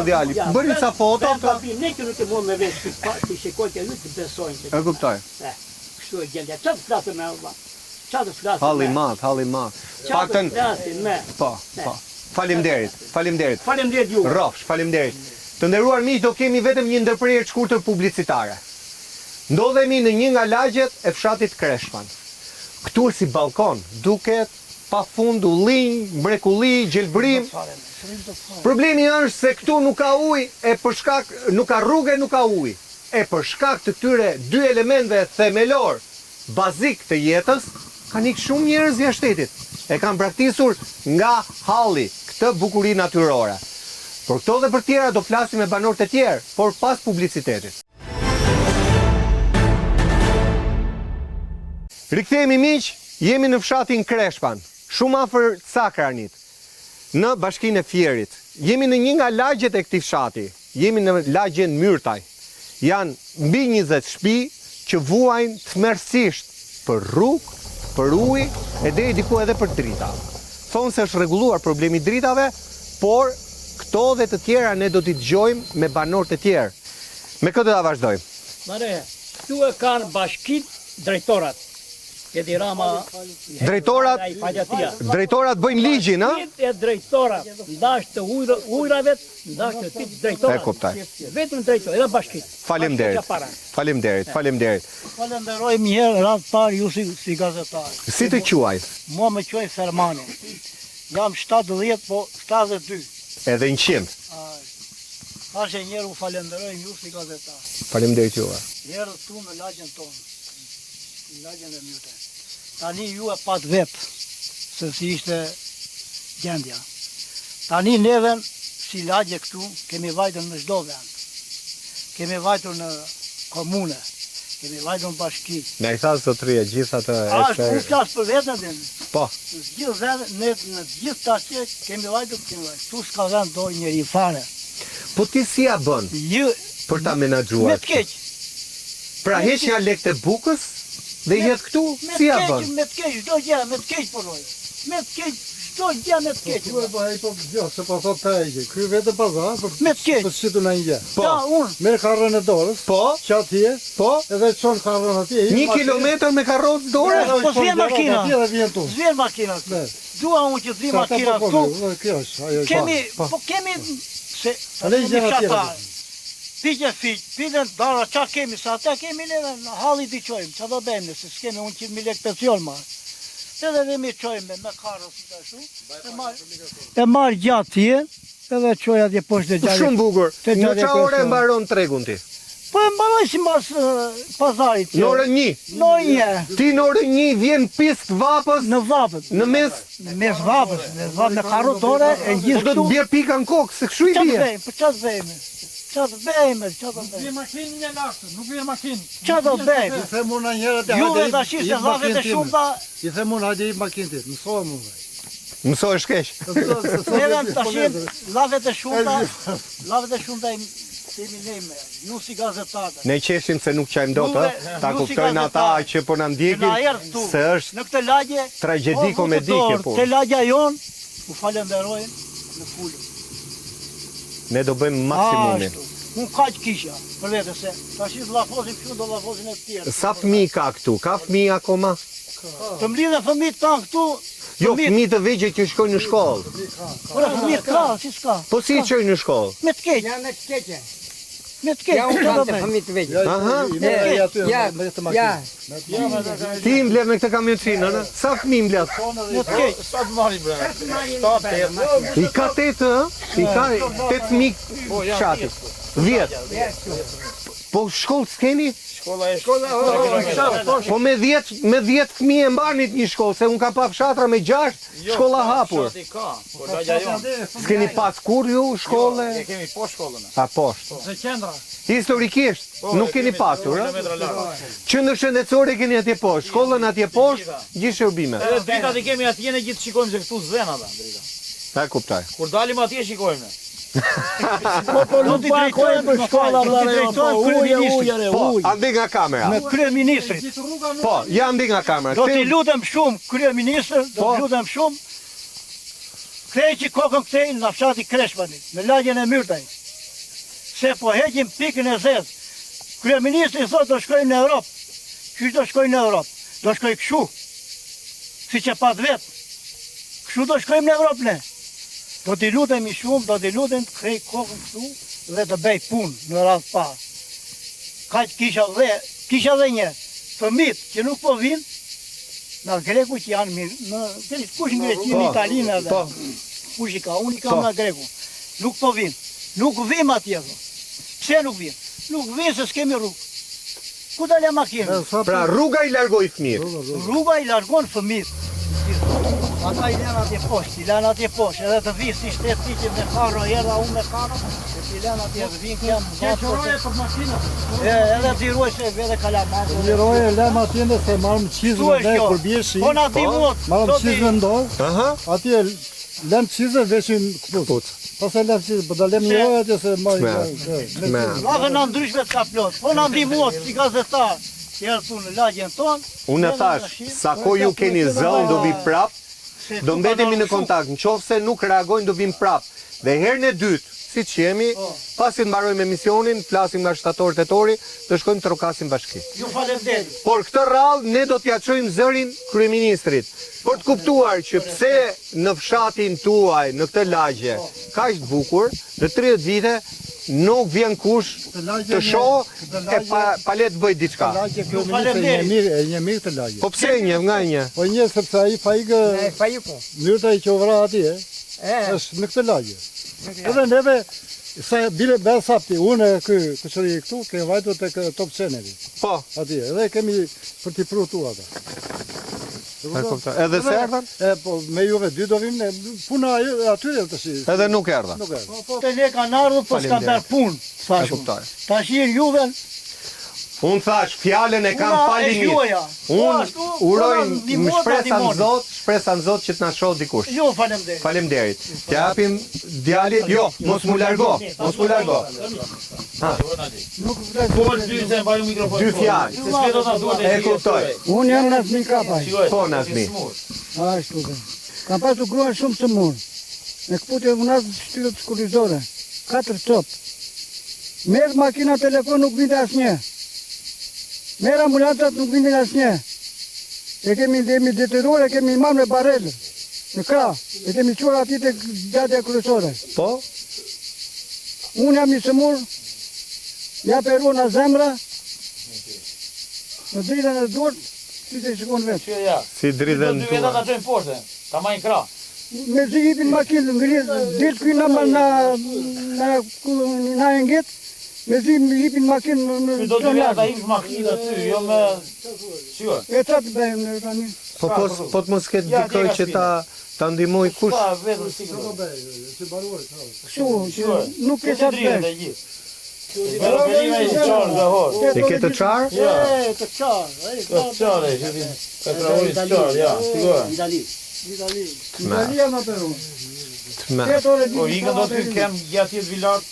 djali. Bëni ca foto. Ne që nuk e mund me vetë, që shikojnë të ju të besojnë. E kuptoj. Kështu e gjendja, që të flasë me Allah? Që të flasë me? Halli madh. Që të flasë me? Po. Faleminderit. Faleminderit ju. Rrofsh, faleminderit. Të nderuar miq, do kemi vetëm një ndërprerje të shkurtër publicitare. Ndodhemi në një nga lagjet e fshatit Kreshpan. Këtu si balkon, duket pafund ullinj, mrekulli, gjelbërim. Problemi është se këtu nuk ka ujë, nuk ka rrugë, nuk ka ujë. E për shkak të këtyre dy elementeve themelor, bazik të jetës, kanë ikë shumë njerëz jashtë shtetit. E kanë braktisur nga halli këtë bukuri natyrore. Por këto dhe për tjera do flasim me banorët e tjerë, por pas publicitetit. Rikthehemi miq, jemi në fshatin Kreshpan, shumë afër Cakranit, në bashkinë e Fierit. Jemi në një nga lagjet e këtij fshati, jemi në lagjen Myrtaj. Janë mbi 20 shtëpi që vuajnë tmerrsisht për rrugë, për ujë e deri diku edhe për drita. Thonë se është rregulluar problemi i dritave, por këto dhe të tjera ne do t'i dëgjojmë me banorët e tjerë. Me këtë do ta vazhdojmë. Mare, këtu e kanë bashkit drejtorat. Edi Rama, Drejtorat bëjnë ligjin, ha? e drejtorat, ndash të ujrave, ndash të ti drejtorat. E kuptoj. Vetëm drejtorat, edhe bashkit. Faleminderit. Faleminderit. Falenderoj një herë radhë parë ju si gazetar. Si të quaj? Mua më quaj Fermani. Jam 70, po 72. Edhe 100. Ashe njerë u falenderoj ju si gazetar. Faleminderit juve. Njerë tu në lagjen tonë. Në lagjen e mjute. Tani ju e pat vetë, se si ishte gjendja. Tani neven si lagje këtu, kemi vajtur në çdo vend. Kemi vajtur në komune, kemi vajtur në bashki. Na i tha zotëria gjithë atë Ashtë unë flasë për vetën dhe Po. në gjithë vend, në gjithë ta që kemi vajtur, tu s'ka vend doj njeri fare. Po ti si ja bën për ta menaxhuar? Me të keq. Pra heq nga lekët e bukës dhe jetë këtu, si ja bën? Me të keq, çdo gjë, me të keq punoj. Me të keq, çdo gjë me të keq. Se po thot të ejgje, kry vetë pazar, Me të keq. për shitu në një. Po. Ja, unë. Merë karrën e dorës, Po. që atje, Po. edhe qonë karrën atje. 1 kilometër me karrocë dorë? Po s'vjen makina. Atje dhe vjen tu. Zvijen makina. Ne. Dua unë që t'vi makina këtu. Kjo është, ajo. Kemi, se Ale i gjena tjera. Pike fiq, piden dara, qa kemi, sa ata kemi neve në halli t'i qojmë, qa do bëjmë, se s'kemi unë 100.000 lek pension marë. Edhe dhe mi qojmë me karë si të shu, e marë gjatë tje, edhe qoj atje poshtë dhe gjatë. Shumë bukur. Te Në gjatë qa ore pension. mbaron tregun ti? Po e mbaroj si mas pazarit. Në orën 1. Në një, Ti në orën 1 vjen pistë vapës në vapët. në mes. Në mes vapës, me karotore, e Po gjithë do të bjerë pika në kokë, se kështu i Qa të bje. bëjmë, për qa të bëjmë? Qa të bëjmë, qa të Vjen bëjmë? makinë një lartë, nuk vjen makinë. Qa të bëjmë? I them unë njerët e Juve të ashtë se dhavet e shumë ta... I them unë hajde i makintit, mësoj mu. Mësoj është keq. Neve të ashtë lavet e shumë ta... Lavet e shumë ta imi nejme. Ju si gazetate. Ne qeshim se nuk qajmë dot, ta ju si kuptojnë ata gazetar. që po na ndjekin Na erë këtu. se është Në këtë lagje... tragjedi komedike po. Te lagja jonë, u falenderojnë në fullë. Ne do bëjmë maksimumin. Ashtu. Unë kaq kisha, për vete se, tash i llafozin këtu, do llafozin e tjerë. Sa fëmijë ka këtu? Ka fëmijë akoma? Të mlidhe fëmijët tanë këtu, Jo, fëmijë të vegjël që shkojnë në shkollë. por fëmijët ka, si s'ka. Po si çojnë në shkollë? Me të keq, Ja me të keqe. me të keq, Ja unë çfarë kam do të bëjmë? fëmijë të vegjël. Aha. Ja, Ti mbledh me këtë kamionçinën, a? Sa fëmijë mbledh? Me të keq. Sa të marri bre? I ka 8, ë? I ka 8 fëmijë fshati. 10. Po shkollë s'keni? Po me 10 fëmijë e mbarnit një shkollë, se unë kam pa fshatra me 6, shkolla hapur. Fshati ka, po lagja jonë. S'keni pas kur ju shkolle? Ne kemi po shkollën. A poshtë. Se qendra. Historikisht, nuk keni pasur, ë? Kilometra larg. Qendër shëndetësore keni atje poshtë, shkollën atje poshtë, gjithë shërbime. Edhe dritat i kemi atje ne gjithë shikojmë se këtu zven ata drita. Ta e kuptoj. Kur dalim atje shikojmë ne. Po nuk i drejtojmë për shkolla, nuk i drejtojmë kryeministrit. Po, andi nga kamera. Me kryeministrit. Po, ja andi nga kamera. Do t'i lutem shumë kryeministër, do t'i lutem shumë. Kthej që kokën kthej në fshati Kreshpani, në lagjen e Myrtaj. Se po heqim pikën e zezë. Kryeministri thotë do shkojmë në Europë. Qysh do shkojmë në Europë? Do shkoj këshu. Si që pat vetë. Këshu do shkojmë në Europë ne. Do t'i lutemi shumë, do t'i lutem të kthej kokën këtu dhe të bëj punë në radhë parë. Kaq kisha dhe një fëmit që nuk po vinë, nga greku që janë mirë, kush në Greqinë, Italinë edhe, kush i ka, unë i kam nga greku, nuk po vinë, nuk vim atje, pse nuk vinë? Nuk vinë se s'kemi rrugë. Ku dalë makinë? Pra rruga i largoj fëmijët. Rruga i largon fëmijët. Ata i lënë atje poshtë, edhe të vi si shtetë ti që me karro erdha unë me karro, e t'i lënë atje dhe vinë kjem Qeqëroje për makinat. edhe t'i ruaj se vede kalamarë. Liroje lem atjene se marrëm qizme dhe kur bje shi, Po na di mot, marrëm qizme ndorë, Aha. atje lem qizme veshim këput. Pas e lem qizme, po da lem një ojë atje se marrë. Me. Lave na ndryshme t'ka plot, po na di mot, si gazetar, që erë tu në lagjen tonë. Unë thash, sa ko ju keni zënë do vi prap, do mbetemi në kontakt, në qoftë se nuk reagojnë do vim prap. Dhe herën e dytë, siç jemi, pasi të mbarojmë emisionin, flasim nga shtator tetori, të shkojmë të rokasim bashki. Ju faleminderit. Por këtë radhë ne do t'ja çojmë zërin kryeministrit, për të kuptuar që pse në fshatin tuaj, në këtë lagje, kaq të bukur, në 30 vite nuk vjen kush të shohë e pa le të bëj diçka. Lagje kryeministri e një mirë të lagje. Po pse një nga një? Po një sepse ai faikë mënyrë ai që u vra atje, është në këtë lagje. Edhe neve sa bile besapti, unë këshëri këtu, ke vajtur tek Top Channel. Po. Atje, edhe kemi për t'i prutu ata. Edhe se erdhen? Po, me juve dy do vim, puna atyre të shi. Edhe nuk erdhen. Të ne kanë ardhur, po s'kan dar punë, thashëm. Tash juve Unë thash, fjallën e kam palimisht. Unë uroj më shpresa në Zot që të na shoh dikush. Jo, faleminderit. Faleminderit. T'japim djalit, jo, mos mu largo, mos mu largo. Dy fjalë. E kuptoj. Unë jam Nazmi Kapaj. Po, Nazmi. Ashtu dhe. Kam pasu grua shumë të murë. Me këputje vënazë shtyrët shkullizore. 4 copë. Merë makina telefon nuk vinde asnjë. Merë ambulancat nuk vindin asnjë. E kemi detyruar, e kemi marrë me barelë. Në krah. E kemi qurë ati të gjatja kryesore. Po? Unë jam i sëmur. Ja peru në zemra. Në dritën e durt, si të shikon vetë. Si dritën tua. Ta çojmë poshtë. Ta majnë krah. Me zi jipin makinë, ngrirë, dilë kuj na engit, me zi jipin makinë në do të vjetë ta hipsh makinë aty, jo me... Shua. E qa të bëjmë në tani? Po të mos ketë dikoj që ta ndihmoj kush? Pa, vetëm si këto. Kështu, që nuk e qa të bëjmë. E ke të qarë? Ja. Të qarë. Të qarë, që ti ka trahurit të qarë, ja, sigurë. Italia më peru. Po ikën do të kem gjatë jetë vilat.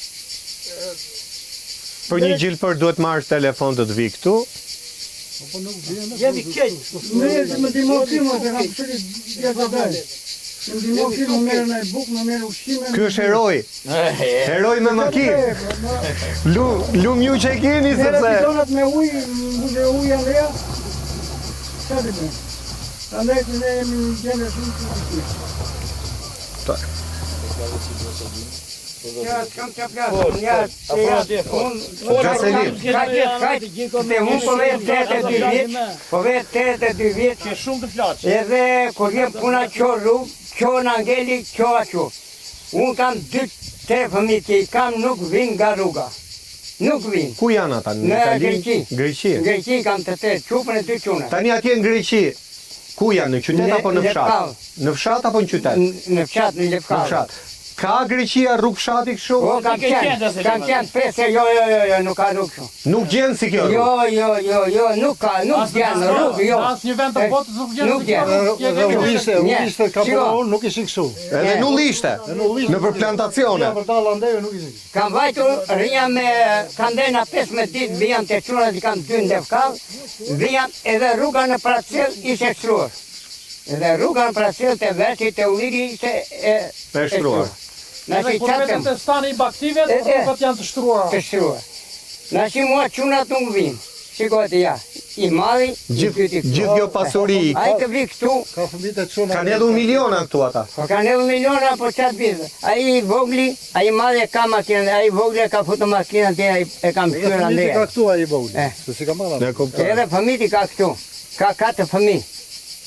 Për një gjilpër duhet marrë telefon të vi këtu. Jemi keq. Më dimon firma, se kam këshëri gjatë të bërë. Më dimon firma, më merë në bukë, më merë ushqime. Ky është heroj. Heroj me makinë. Lum ju që e keni, sepse... Mere bidonat me ujë, mbuzhe ujë Andrea. Qa të bërë? Andaj të ne jemi një gjene shumë të të Ja, s'kam që plasë, ja, Gjaselim. Se unë po vetë 82 vjetë, Që shumë të flaqë. edhe kur jem puna qo rrugë, qo në angeli, qo aqo. Unë kam 2-3 fëmijë që i kam nuk vinë nga rruga. Nuk vinë. Ku janë ata? Në Në Itali? Greqi. Greqi. Në Greqi kam të 3, qupën e 2 qune. Tani atje në Greqi, ku janë? Në qytet apo në fshat? Lepkall. Në fshat apo në qytet? Në fshat, në Në Lepkall. fshat. Ka Greqia rrugë fshati kështu? O, kam qenë 5, jo, nuk ka rrugë shumë. Nuk gjenë si kjo rrugë. Jo, nuk ka, nuk gjenë rrugë, jo. Asë një vend të botës nuk gjenë. Nuk gjenë. Edhe ullishte ka përra unë nuk ishin kështu. Edhe në ullishte, në për plantacione. Për dalë andejo nuk ishin kështu. Kam vajtur, rrinja me kandena 15 ditë, vijan të qunat i kam 2 në Lefkall, vijan edhe rruga në Pracel ishe shtruar. Edhe rruga në Pracel të Vertit të Ulliri ishe e shtruar. Edhe kur vetëm të stani i baktive, rrugat janë të shtruara. Të shtruar. Nashi mua qunat nuk vinë. Shikojte ja, i madhi, i pyti këtu. Gjithë kjo pasuri i A i të vi këtu, Ka fëmijët e çuna. kanë edhe miliona këtu ata. po kanë edhe miliona, po qatë bizë. A i vogli, a i madhi e ka makinën, a i vogli e ka futur makinën të e kam shkyrë Fëmijët andeja. ka këtu ai vogli. Eh. Se si ka marrë. Ne kuptoj. Edhe fëmijët i ka këtu, ka 4 fëmijë.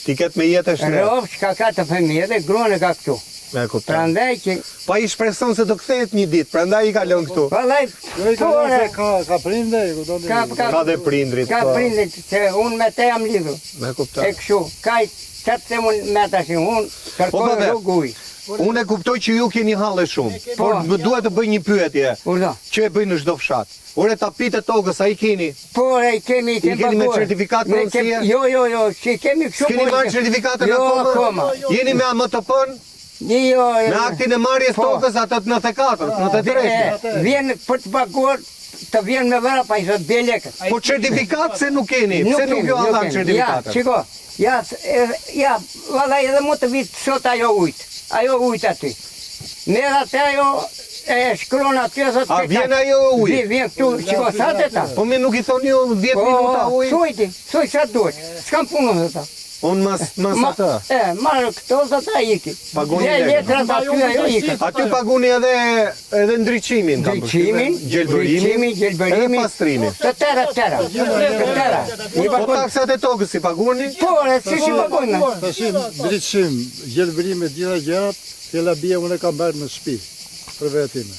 Ti ketë me jetë është ne. Rovsh ka 4 fëmijë, edhe gruan e ka këtu. Ne kuptoj. Prandaj që, Pa i shpreson se do kthehet një ditë, prandaj i ka lënë këtu. vallaj, Jo i ka thënë se ka prindë, e kupton. Ka dhe prindrit. ka po. prindit, se unë me te jam lidhur. Ne E kuptoj. kështu, ka i qatë se unë me tash, unë Po, kërkoj bebe. rrugë ujë. Unë e kuptoj që ju keni halle shumë, por më duhet të bëj një pyetje Urdo. që e bëj në çdo fshat. Ore tapit e tokës, a i keni? Por e kemi I keni me certifikat pronësie? Jo, që kemi kështu. S'keni marrë certifikatën Jo, akoma? akoma. Jeni me AMTP-n? Jo, Me aktin e marrjes tokës atë 94, 93. Vjen për të paguar, të vjen me vëra pa i thot bje lekët. Po certifikat se nuk keni? Pse nuk ju ha dhënë Ja, certifikatën? shiko, ja, valla edhe mu të vitë sot ajo ujtë aty. Merë atë ajo, e shkron aty e thot. A vjen ajo uji? Vjen këtu, çiko sa të ta. Po mirë nuk i thoni ju 10 minuta ujë? Thuj sa duhet. S'kam punën ata. Unë mas atë. Marrë këto sa ta iki. Paguni letrat aty ajo iki. Aty paguni edhe ndriçimin. Gjelbërimin. Edhe pastrimin. Të tëra. Po taksat e tokës si paguni? Po, si paguni. Tash ndriçim, gjelbërim e gjitha gjërat, fjala bie unë e kam bërë në shtëpi për vetime.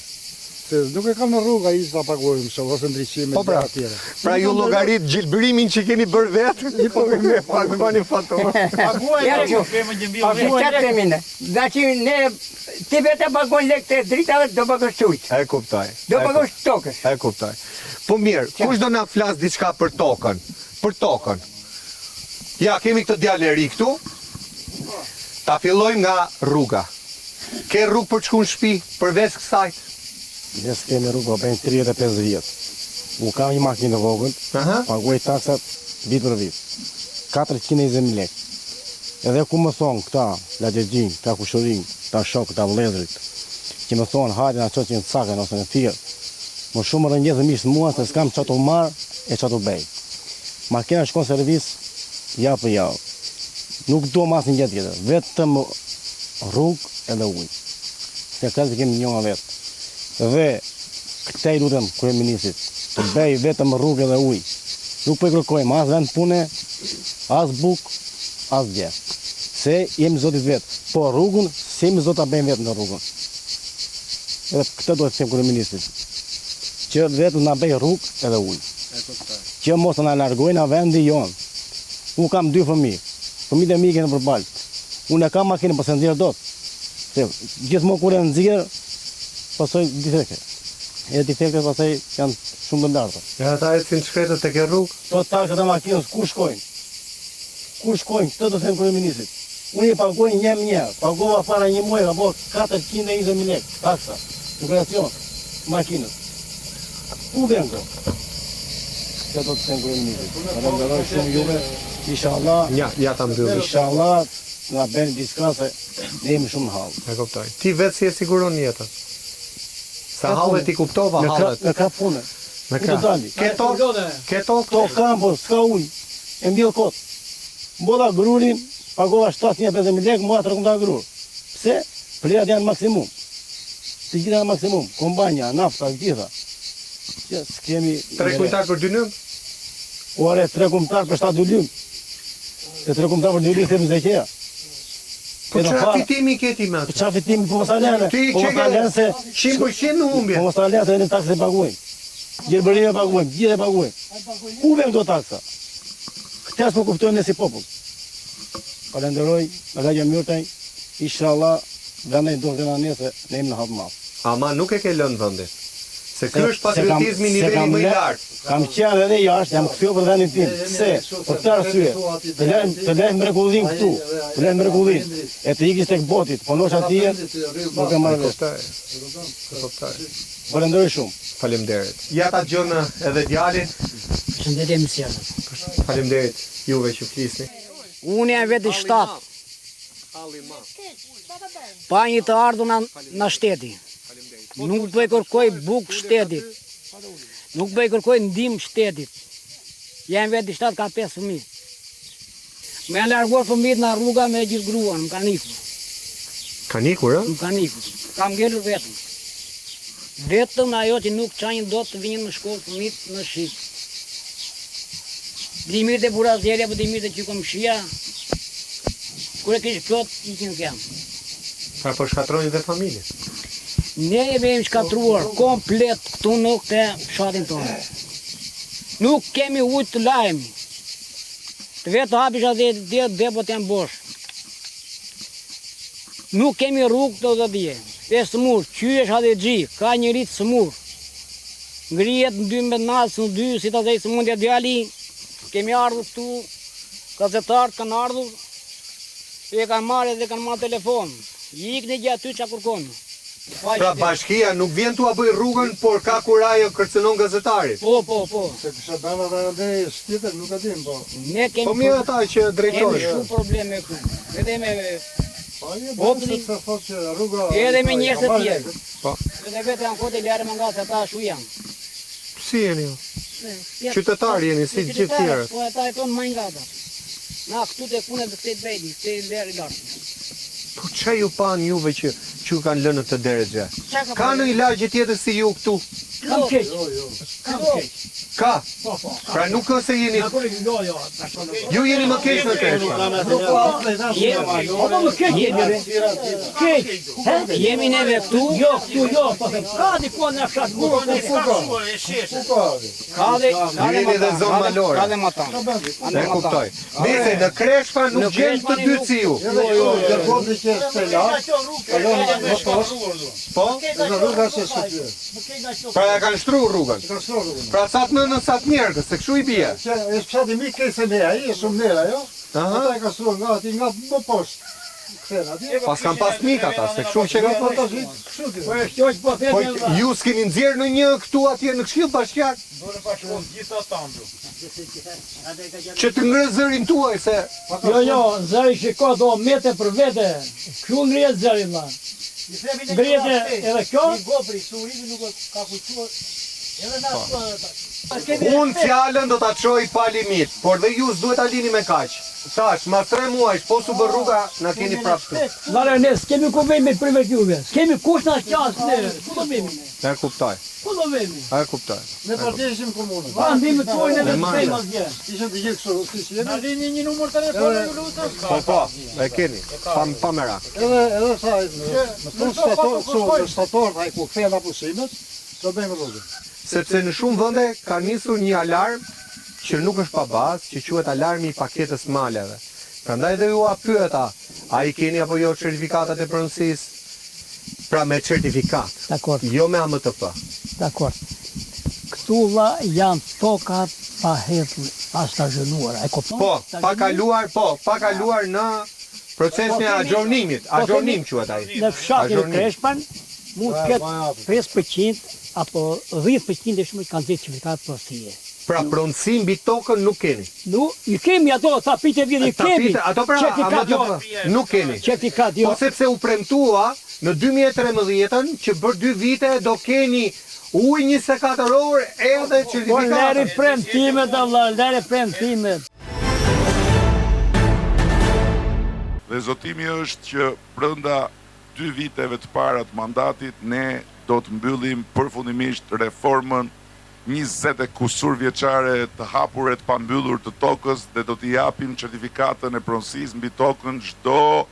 Se nuk e kam në rrugë ai sa pagojmë se ose ndriçime po pra, tjera. Pra ju llogarit gjelbërimin që keni bërë vetë, i po me pagoni faturë. Paguaj. Daçi ne ti vetë pagon lekë dritave do pagosh çujt. E kuptoj. Do pagosh tokës. E kuptoj. Po mirë, kush do na flas diçka për tokën? Për tokën. Ja, kemi këtë djalë e ri këtu. Ta fillojmë nga rruga. Ke rrugë për të shkuar në shtëpi përveç kësaj? Ne s'kemi rrugë, bëjmë 35 vjetë. Unë kam një makinë vogël, paguaj taksat vit për vit. 420.000 lekë. Edhe ku më thonë këta, lagjegjin, këta kushurin, këta shok, këta vlezrit, që më thonë hajde në qëtë që në cakën ose në thirë, më shumë rëngjezë mishë mua se s'kam që të marë e që të bej. Makina shkon servis, ja për javë. Nuk do mas një gjithë tjetër, vetëm rrugë edhe ujë. Se këtë kemi një nga vetë. Dhe këtej lutem kryeministrit të bëj vetëm rrugë dhe ujë. Nuk po i kërkojmë as vend pune, as buk, as gjë. Se jemi zotit vetë, po rrugën se jemi zot ta bëjmë vetë në rrugën. Edhe këtë do të them kryeministrit. Që vetëm na bëj rrugë edhe ujë. Që mos na largojnë nga vendi jon. Unë kam 2 fëmijë. Fëmijët e mi kanë përballë. Unë kam makinë, po se nxjerr dot. Se gjithmonë kur e nxjerr pasoj defekte. E defektet pasoj janë shumë të larta. E ata e sin shkretët tek rrugë? Po taksat e makinës ku shkojnë? Ku shkojnë? Këtë do të them kryeministrit. Unë i pagoj një, pagova para një muaj apo 420.000 lekë taksa. Operacion makinës. Ku vjen këto? Këtë do të them kryeministrit. Falenderoj shumë juve. Inshallah. Ja ta mbyll. Inshallah na bën diçka se ne jemi shumë në hall. E kuptoj. Ti vetë si e siguron jetën? Sa hallet i kuptova hallet. Me ka punë. Me ka. Ke tokë? Kampo, s'ka ujë. E mbill kot. Mbolla grurin, pagova 750.000 lekë, mua tregonta grur. Pse? Plerat janë maksimum. Të gjitha janë maksimum. Kombanja, nafta, gjitha. Që s'kemi 3 kujtar për 2 lym? Ore 3 kumtar për 7 lym. Se 3 kumtar për 2 lym them zeqeja. Po çfarë fitimi keti me atë? Çfarë fitimi po mos alene? Po mos alene se 100% në humbje. Po mos alene se ne taksë paguajmë. Gjelbërime paguajmë, gjithë e paguajmë. Ku vjen këto taksa? Këtë as po kuptojmë ne si popull. Falenderoj, nga gjë mirë taj, inshallah, vendaj do të na nesë, ne jemi në hap madh. Ama nuk e ke lënë vendin. Se ky është patriotizmi niveli më i lartë. Kam qenë edhe jashtë, jam kthyer për vendin tim. Pse? Për këtë arsye. Të lejmë mrekullin këtu. Të lejmë mrekullin. E të ikis tek botit, po nosh atje, nuk e marrë vesh. Falenderoj shumë. Faleminderit. Ja ta gjënë edhe djalin. Përshëndetje misionet. Faleminderit juve që flisni. Unë jam vetë 7. Pa një të ardhur në shteti. Nuk bëj kërkoj buk shtetit. Nuk bëj kërkoj ndim shtetit. Jam vetë 7, ka 5 fëmijë. Me janë larguar fëmijët në rruga me gjithë gruan, më kanë ikur. Kanë ikur, Më kanë ikur. Kam ngelur vetëm. Vetëm ajo që nuk çajin dot të vinë në shkollë fëmijët në shit. Dimit e burazjerja, apo dimit e qykomshia. Kur e kishë plot, ikin kem. Pra po shkatroni dhe familje. Ne e vejmë shkatruar komplet këtu në këtë fshatin tonë. Nuk kemi ujë të lajemi. Të vetë hapisha dhe depot janë bosh. Nuk kemi rrugë të dhe dje. E sëmur, qyesh hadhe gji, ka njëri të sëmur. Ngrijet në 2 me nasë, në 2, si të zej së mundja djali. Kemi ardhur këtu, gazetarët kanë ardhur, e kanë marrë dhe kanë marrë telefon. Ikni gjatë ty që kërkoni. Pra bashkia nuk vjen tu a bëj rrugën, por ka kurajë kërcënon gazetarit. Po. Se kësha bana dhe ndë shtjetër, nuk e dim, po. Ne kemi po mirë ata që drejtojnë. Kemi shumë probleme këtu. Edhe me Edhe me njerëz të tjerë. Po. Edhe vetë janë kote lërë më nga se ata shu janë. Si jeni ju? Qytetar jeni, si gjithë tjerët. Po ata e tonë më nga ata. Na këtu të punë të këtë bejdi, këtë lërë i lartë. Po që ju pan juve që ju kanë lënë të deregje? Ka në i lagje tjetër si ju këtu? Kam keq. Kam keq. Ka? Pra nuk se jeni... Ju jeni më keq në Kreshpa? Po më keq jemi re. Keq. Jemi neve këtu? Jo, këtu jo, po them. Ka dikon në fshat burë, Ka dhe jeni dhe zonë malore. Ka dhe matan. Ne kuptoj. Nese, në Kreshpa nuk gjenë të dytë si ju. Po? Pra ja kanë shtru rrugën. Pra sa të në sa të njerëgës, se këshu i bje. E shpati mi kejse ne, aji e shumë nera, jo? Ata e ka shtru nga ati nga më poshtë. Pas kam pas mik ata, se këshu që ka pas. Po ju s'keni nxjerrë në një këtu atje në Këshill Bashkiak? Që të ngre zërin tuaj se... Jo, zëri që ka do mete për vete. Kjo ngrijet zërin la. Ngrijet edhe kjo. Unë fjallën do t'a qoj pa limit, por dhe ju s'duhet t'a lini me kaq. Tash, ma 3 muajsh, po su bër rruga, na keni prapë. Lare, ne s'kemi ku vejme privet juve. S'kemi kush na qasë neve. Ku do vejme? E kuptoj. Ku do vejme? E kuptoj. Ne partishim komunën. Pa ndime të ojnë edhe të vejme asgje. Ishëm të gjithë kështu, si si jemi. Na dini një numër telefoni ju lutëm? Po, e keni, pa merak. Edhe thaj, më thonë statorët haj ku kthehen apusimet, do bëjmë rrugën. Sepse në shumë vende ka nisur një alarm që nuk është pa bazë, që quhet alarmi i paketës maleve. Prandaj dhe ju a pyeta, a i keni apo jo certifikatat e pronësisë? Pra me certifikat, Dakor. jo me AMTP. Dakor. Këtu la janë tokat pa hetur, pas të zhënuara. E kupton? Po, pa kaluar në procesin e agjournimit. Agjournim quhet ai. Në fshatin e Kreshpan, mund të ketë 5% apo 10% e shumë kanë dhënë certifikat pronësie. Pra pronësi mbi tokën nuk keni. I kemi ato, tapite vjetë i kemi. Ato pra AMTP nuk keni. Certifikat jo. Po sepse u premtua në 2013 që për 2 vite do keni ujë 24 orë edhe Po certifikat. lëri premtimet, Allah, lëri premtimet. Dhe zotimi është që brenda 2 viteve të para të mandatit ne do të mbyllim përfundimisht reformën 20 e kusur vjeçare të hapur e të pambyllur të tokës dhe do t'i japim certifikatën e pronësisë mbi tokën çdo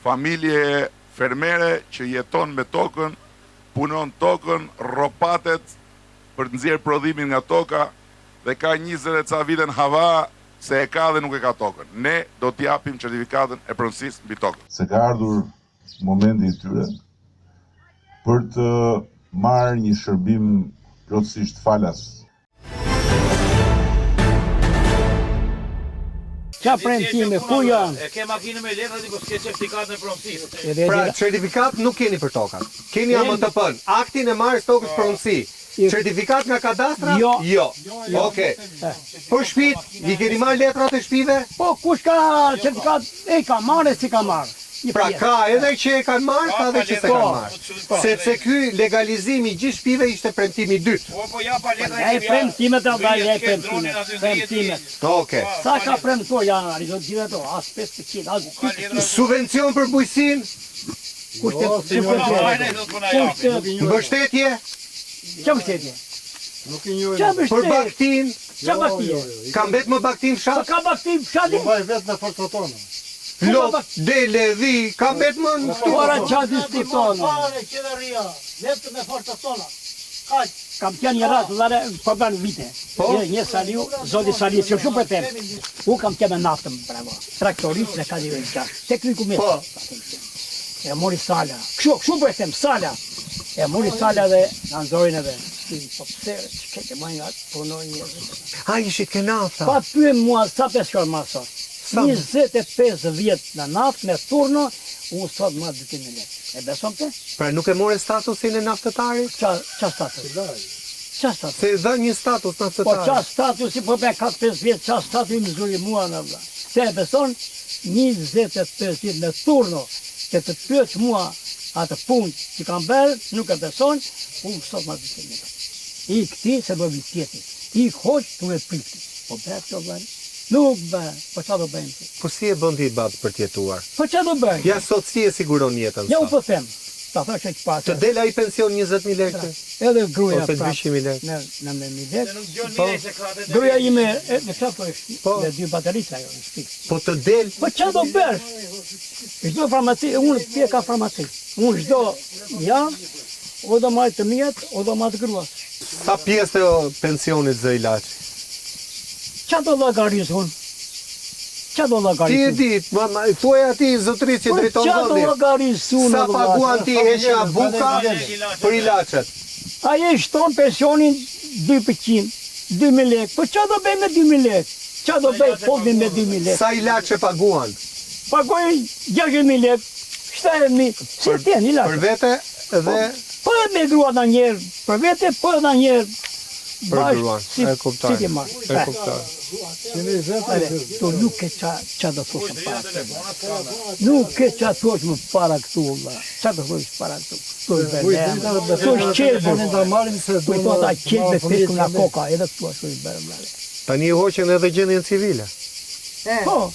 familje fermere që jeton me tokën, punon tokën, rropatet për të nxjerrë prodhimin nga toka dhe ka 20 e ca vite në hava se e ka dhe nuk e ka tokën. Ne do t'i japim certifikatën e pronësisë mbi tokën. Se ka ardhur momenti i tyre për të marrë një shërbim plotësisht falas. Qa premtime, ku janë? E ke makinë me letra, diko s'ke certifikatën e pronësisë. Pra certifikat nuk keni për tokat. Keni AMTP-n, aktin e marrës tokës pronësi. Certifikat nga kadastra? Jo. Okej. Për shtëpit, i keni marrë letrat e shtëpive? Po, kush ka certifikat, e ka marrë e si ka marrë. Pra ka edhe që e kanë marrë, ka edhe që se kanë marrë. Sepse ky legalizimi gjithë shtëpive ishte premtimi i dytë. Po ja pa letra E premtimet e ndaj e premtimet. Okej. Sa ka premtuar janë arizot gjithë ato, as 5%, as Subvencion për bujqësinë? Mbështetje? Çfarë mbështetje? Nuk i njohin. Për baktin? Çfarë baktin? Ka mbet më baktin fshat? Ka baktin fshati? Vaj vetë në forcat tona. Lop, dele, dhi, ka mbet më në këtu? Ora qa diskutonë. Qeveria, vetë me forcat tona. Kaq. Kam qenë një ratë, dhare, për banë vite. Një saliu, zoti saliu, që shumë për temë. U kam qenë me naftëm, bravo. Traktorisë dhe ka një qash. Tekniku me. E mori sala. Shumë për temë, sala. E mori sala dhe në ndorin edhe. Po pëse, që kete më nga punoj njëzë. A, ishit ke nafta? Pa pyem mua, sa peshkor ma sot. 25 vjetë në naftë me turno, unë sot ma 200.000 lekë. E beson të? Pra nuk e more statusin e naftëtarit? Qa status? Qa status? Se dha një status Po naftëtarit. qa status, si po me 4-5 vjetë, qa status i më zuri mua në vla. Se e beson, 20-50 me turno që të pyet mua atë punë që kam bërë, nuk e beson, unë sot ma vitë. I këti se do vitë tjeti. I hoqë të me priti. Po bërë që bërë. Nuk bërë. Po qa do bëjmë ti? Po si e bën ti batë për tjetuar? Po qa do bëjmë? Ja sot si e siguron jetën? Ja u po them. Ta thë që pasë. Të del ai pension 20.000 lekë? Edhe gruja ose 200.000 lekë? Në me 1.000 lekë. Gruja ime, në qatë është, dhe 2 baterisa jo, në shpikë. Po të del? Po qa do bërë? Çdo farmaci, unë pje ka farmaci. Unë çdo javë, o do marrë të mjetë, o do marrë të gruas. Sa pjesë të pensionit zë ilaçi? Qa do llogarisë unë? Qa do llogarisë? Ti e ditë, thuaj ati zotërit që drejton vendin. Qa do llogarisë unë? Sa paguan ti heqja buka për ilaçet? Ai shton pensionin 2%, 2.000 lekë. Po qa do bëj me 2.000 lekë? Qa do bëj fondi me 2.000 lekë? Sa ilaçe paguan? Paguaj 60.000 lekë, 70.000, se tjen ilaçe. Për vete dhe... Po e me grua në njerë, për vete, po edhe njerë. Për gruan, e kuptar. Si ti marrë. E kuptar. Tu nuk e qa do thoshë para këtu. Nuk e qa thoshë më para këtu, qa do thoshë para këtu. Tu është qelbë, tu është ata qelbë peshku nga koka, edhe këtu është i bërë. Tani i hoqen edhe gjendjen civile. Po,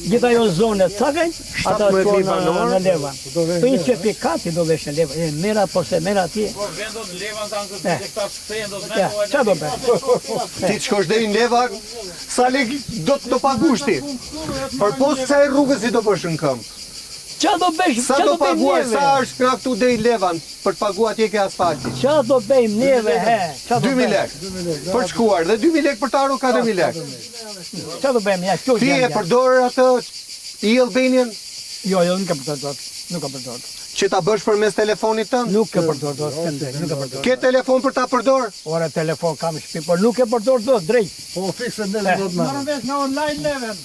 gjitha jo zone të cakajnë, ata të në leva. Për një që pikati do vesh në leva, mera po se mera ti. Po, vendot leva kanë këtë këta shpejnë do të me pojnë. Qa do bërë? Ti të shkosh dhe i në leva, sa lek do të pagushti. Për posë sa e rrugës i do përshë në këmë. Qa do bëjmë sa do paguar, sa është nga këtu dhe i levan për të paguar atje ke asfalti? Qa do bëjmë neve, he? 2.000 lekë për shkuar dhe 2.000 lekë për të arru 4.000 lekë. Qa do bëjmë, ja, kjo Ti e përdorë atë i Albanian? Jo, nuk e përdorë, nuk e përdorë. Që ta bësh për mes telefonit tënë? Nuk e përdorë, nuk e përdorë. Ke telefon për ta përdorë? Ora, telefon kam shpi, por nuk e përdorë do, drejt. Po, fikse në do të marrë vesh në online leven.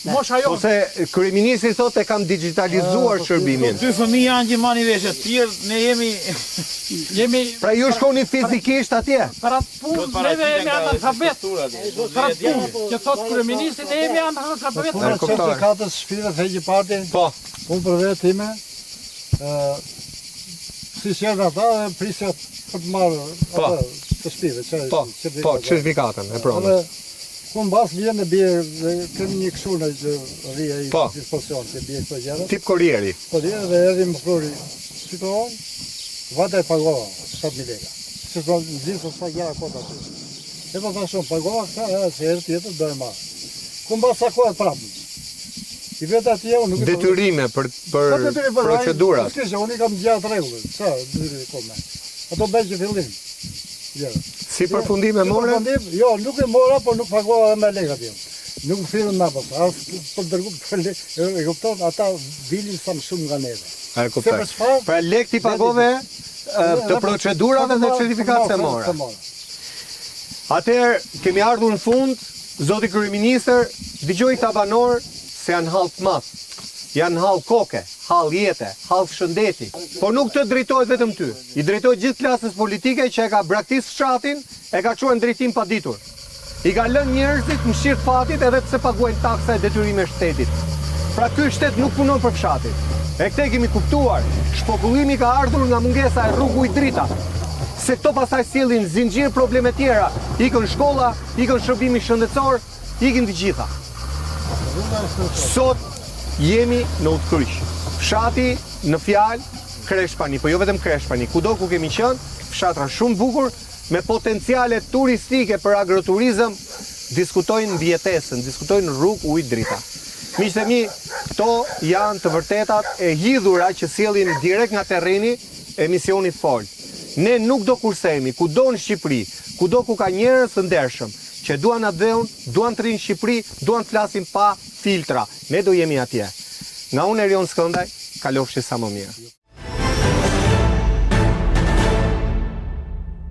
Mosha jo. Ose kryeministri thotë e kam digitalizuar shërbimin. 2 fëmijë janë që mani veshë, tjerë ne jemi... Pra ju shkoni fizikisht atje? Për atë punë, neve jemi analfabet. Për atë punë, që thotë kryeministri, ne jemi analfabet. Po, në qëtë e katës shpive të heqi parti, unë për vetë time, si qërë ata dhe prisjat për të marrë të shpive. Po, certifikatën e pronë. Unë basë vjen e bje, kemi një këshur në rria i dispozicion, se bje këto gjera. Tip korrieri. Korrieri dhe erdi më prori, shqitohon, vata e pagoha, 7.000 leka. Se të zinë se sa gjera kota të. E pa ta shumë, pagoha këta, se erë tjetër, dërë marë. Unë basë sakohet prapë. I vetë atje, unë nuk i... Detyrime për procedurat. Unë i kam gjatë regullë, sa, dyri kome. Ato bëjë që fillim. Si përfundime more? Jo, nuk e mora, por nuk pagoha dhe me lekat jo. Nuk më firën nga pas, asë për dërgu për lekë, e kupton, ata vilin sa më shumë nga neve. E kupton. Pra lek ti pagove të procedurave dhe certifikatës e mora. Atëherë, kemi ardhur në fund, zoti kryeministër, dëgjoj ta banor se janë hall të madh. Janë hall koke, hall jete, hall shëndeti. Por nuk të drejtohet vetëm ty. I drejtohet gjithë klasës politike që e ka braktisë fshatin, e ka çuar në drejtim pa ditur. I ka lënë njerëzit në shirë fatit edhe pse paguajnë taksa e detyrime shtetit. Pra ky shtet nuk punon për fshatin. E këte kemi kuptuar, shpokullimi ka ardhur nga mungesa e rrugu i drita. Se këto pasaj sjellin zinxhir probleme tjera, ikën shkolla, ikën shërbimi shëndetësor, ikën të gjitha. Sot jemi në Utkryq. Fshati në fjalë Kreshpani, po jo vetëm Kreshpani, kudo ku kemi qenë, fshatra shumë bukur, me potenciale turistike për agroturizëm, diskutojnë mbjetesën, diskutojnë rrugë ujë drita. Miqtë e mi, këto janë të vërtetat e hidhura që sjellin direkt nga terreni emisionit Fol. Ne nuk do kursehemi, kudo në Shqipëri, kudo ku ka njerëz të ndershëm, që duan atë dheun, duan të rinë Shqipëri, duan të flasin pa filtra. Ne do jemi atje. Nga unë Erion Skëndaj, kalofshi sa më mirë.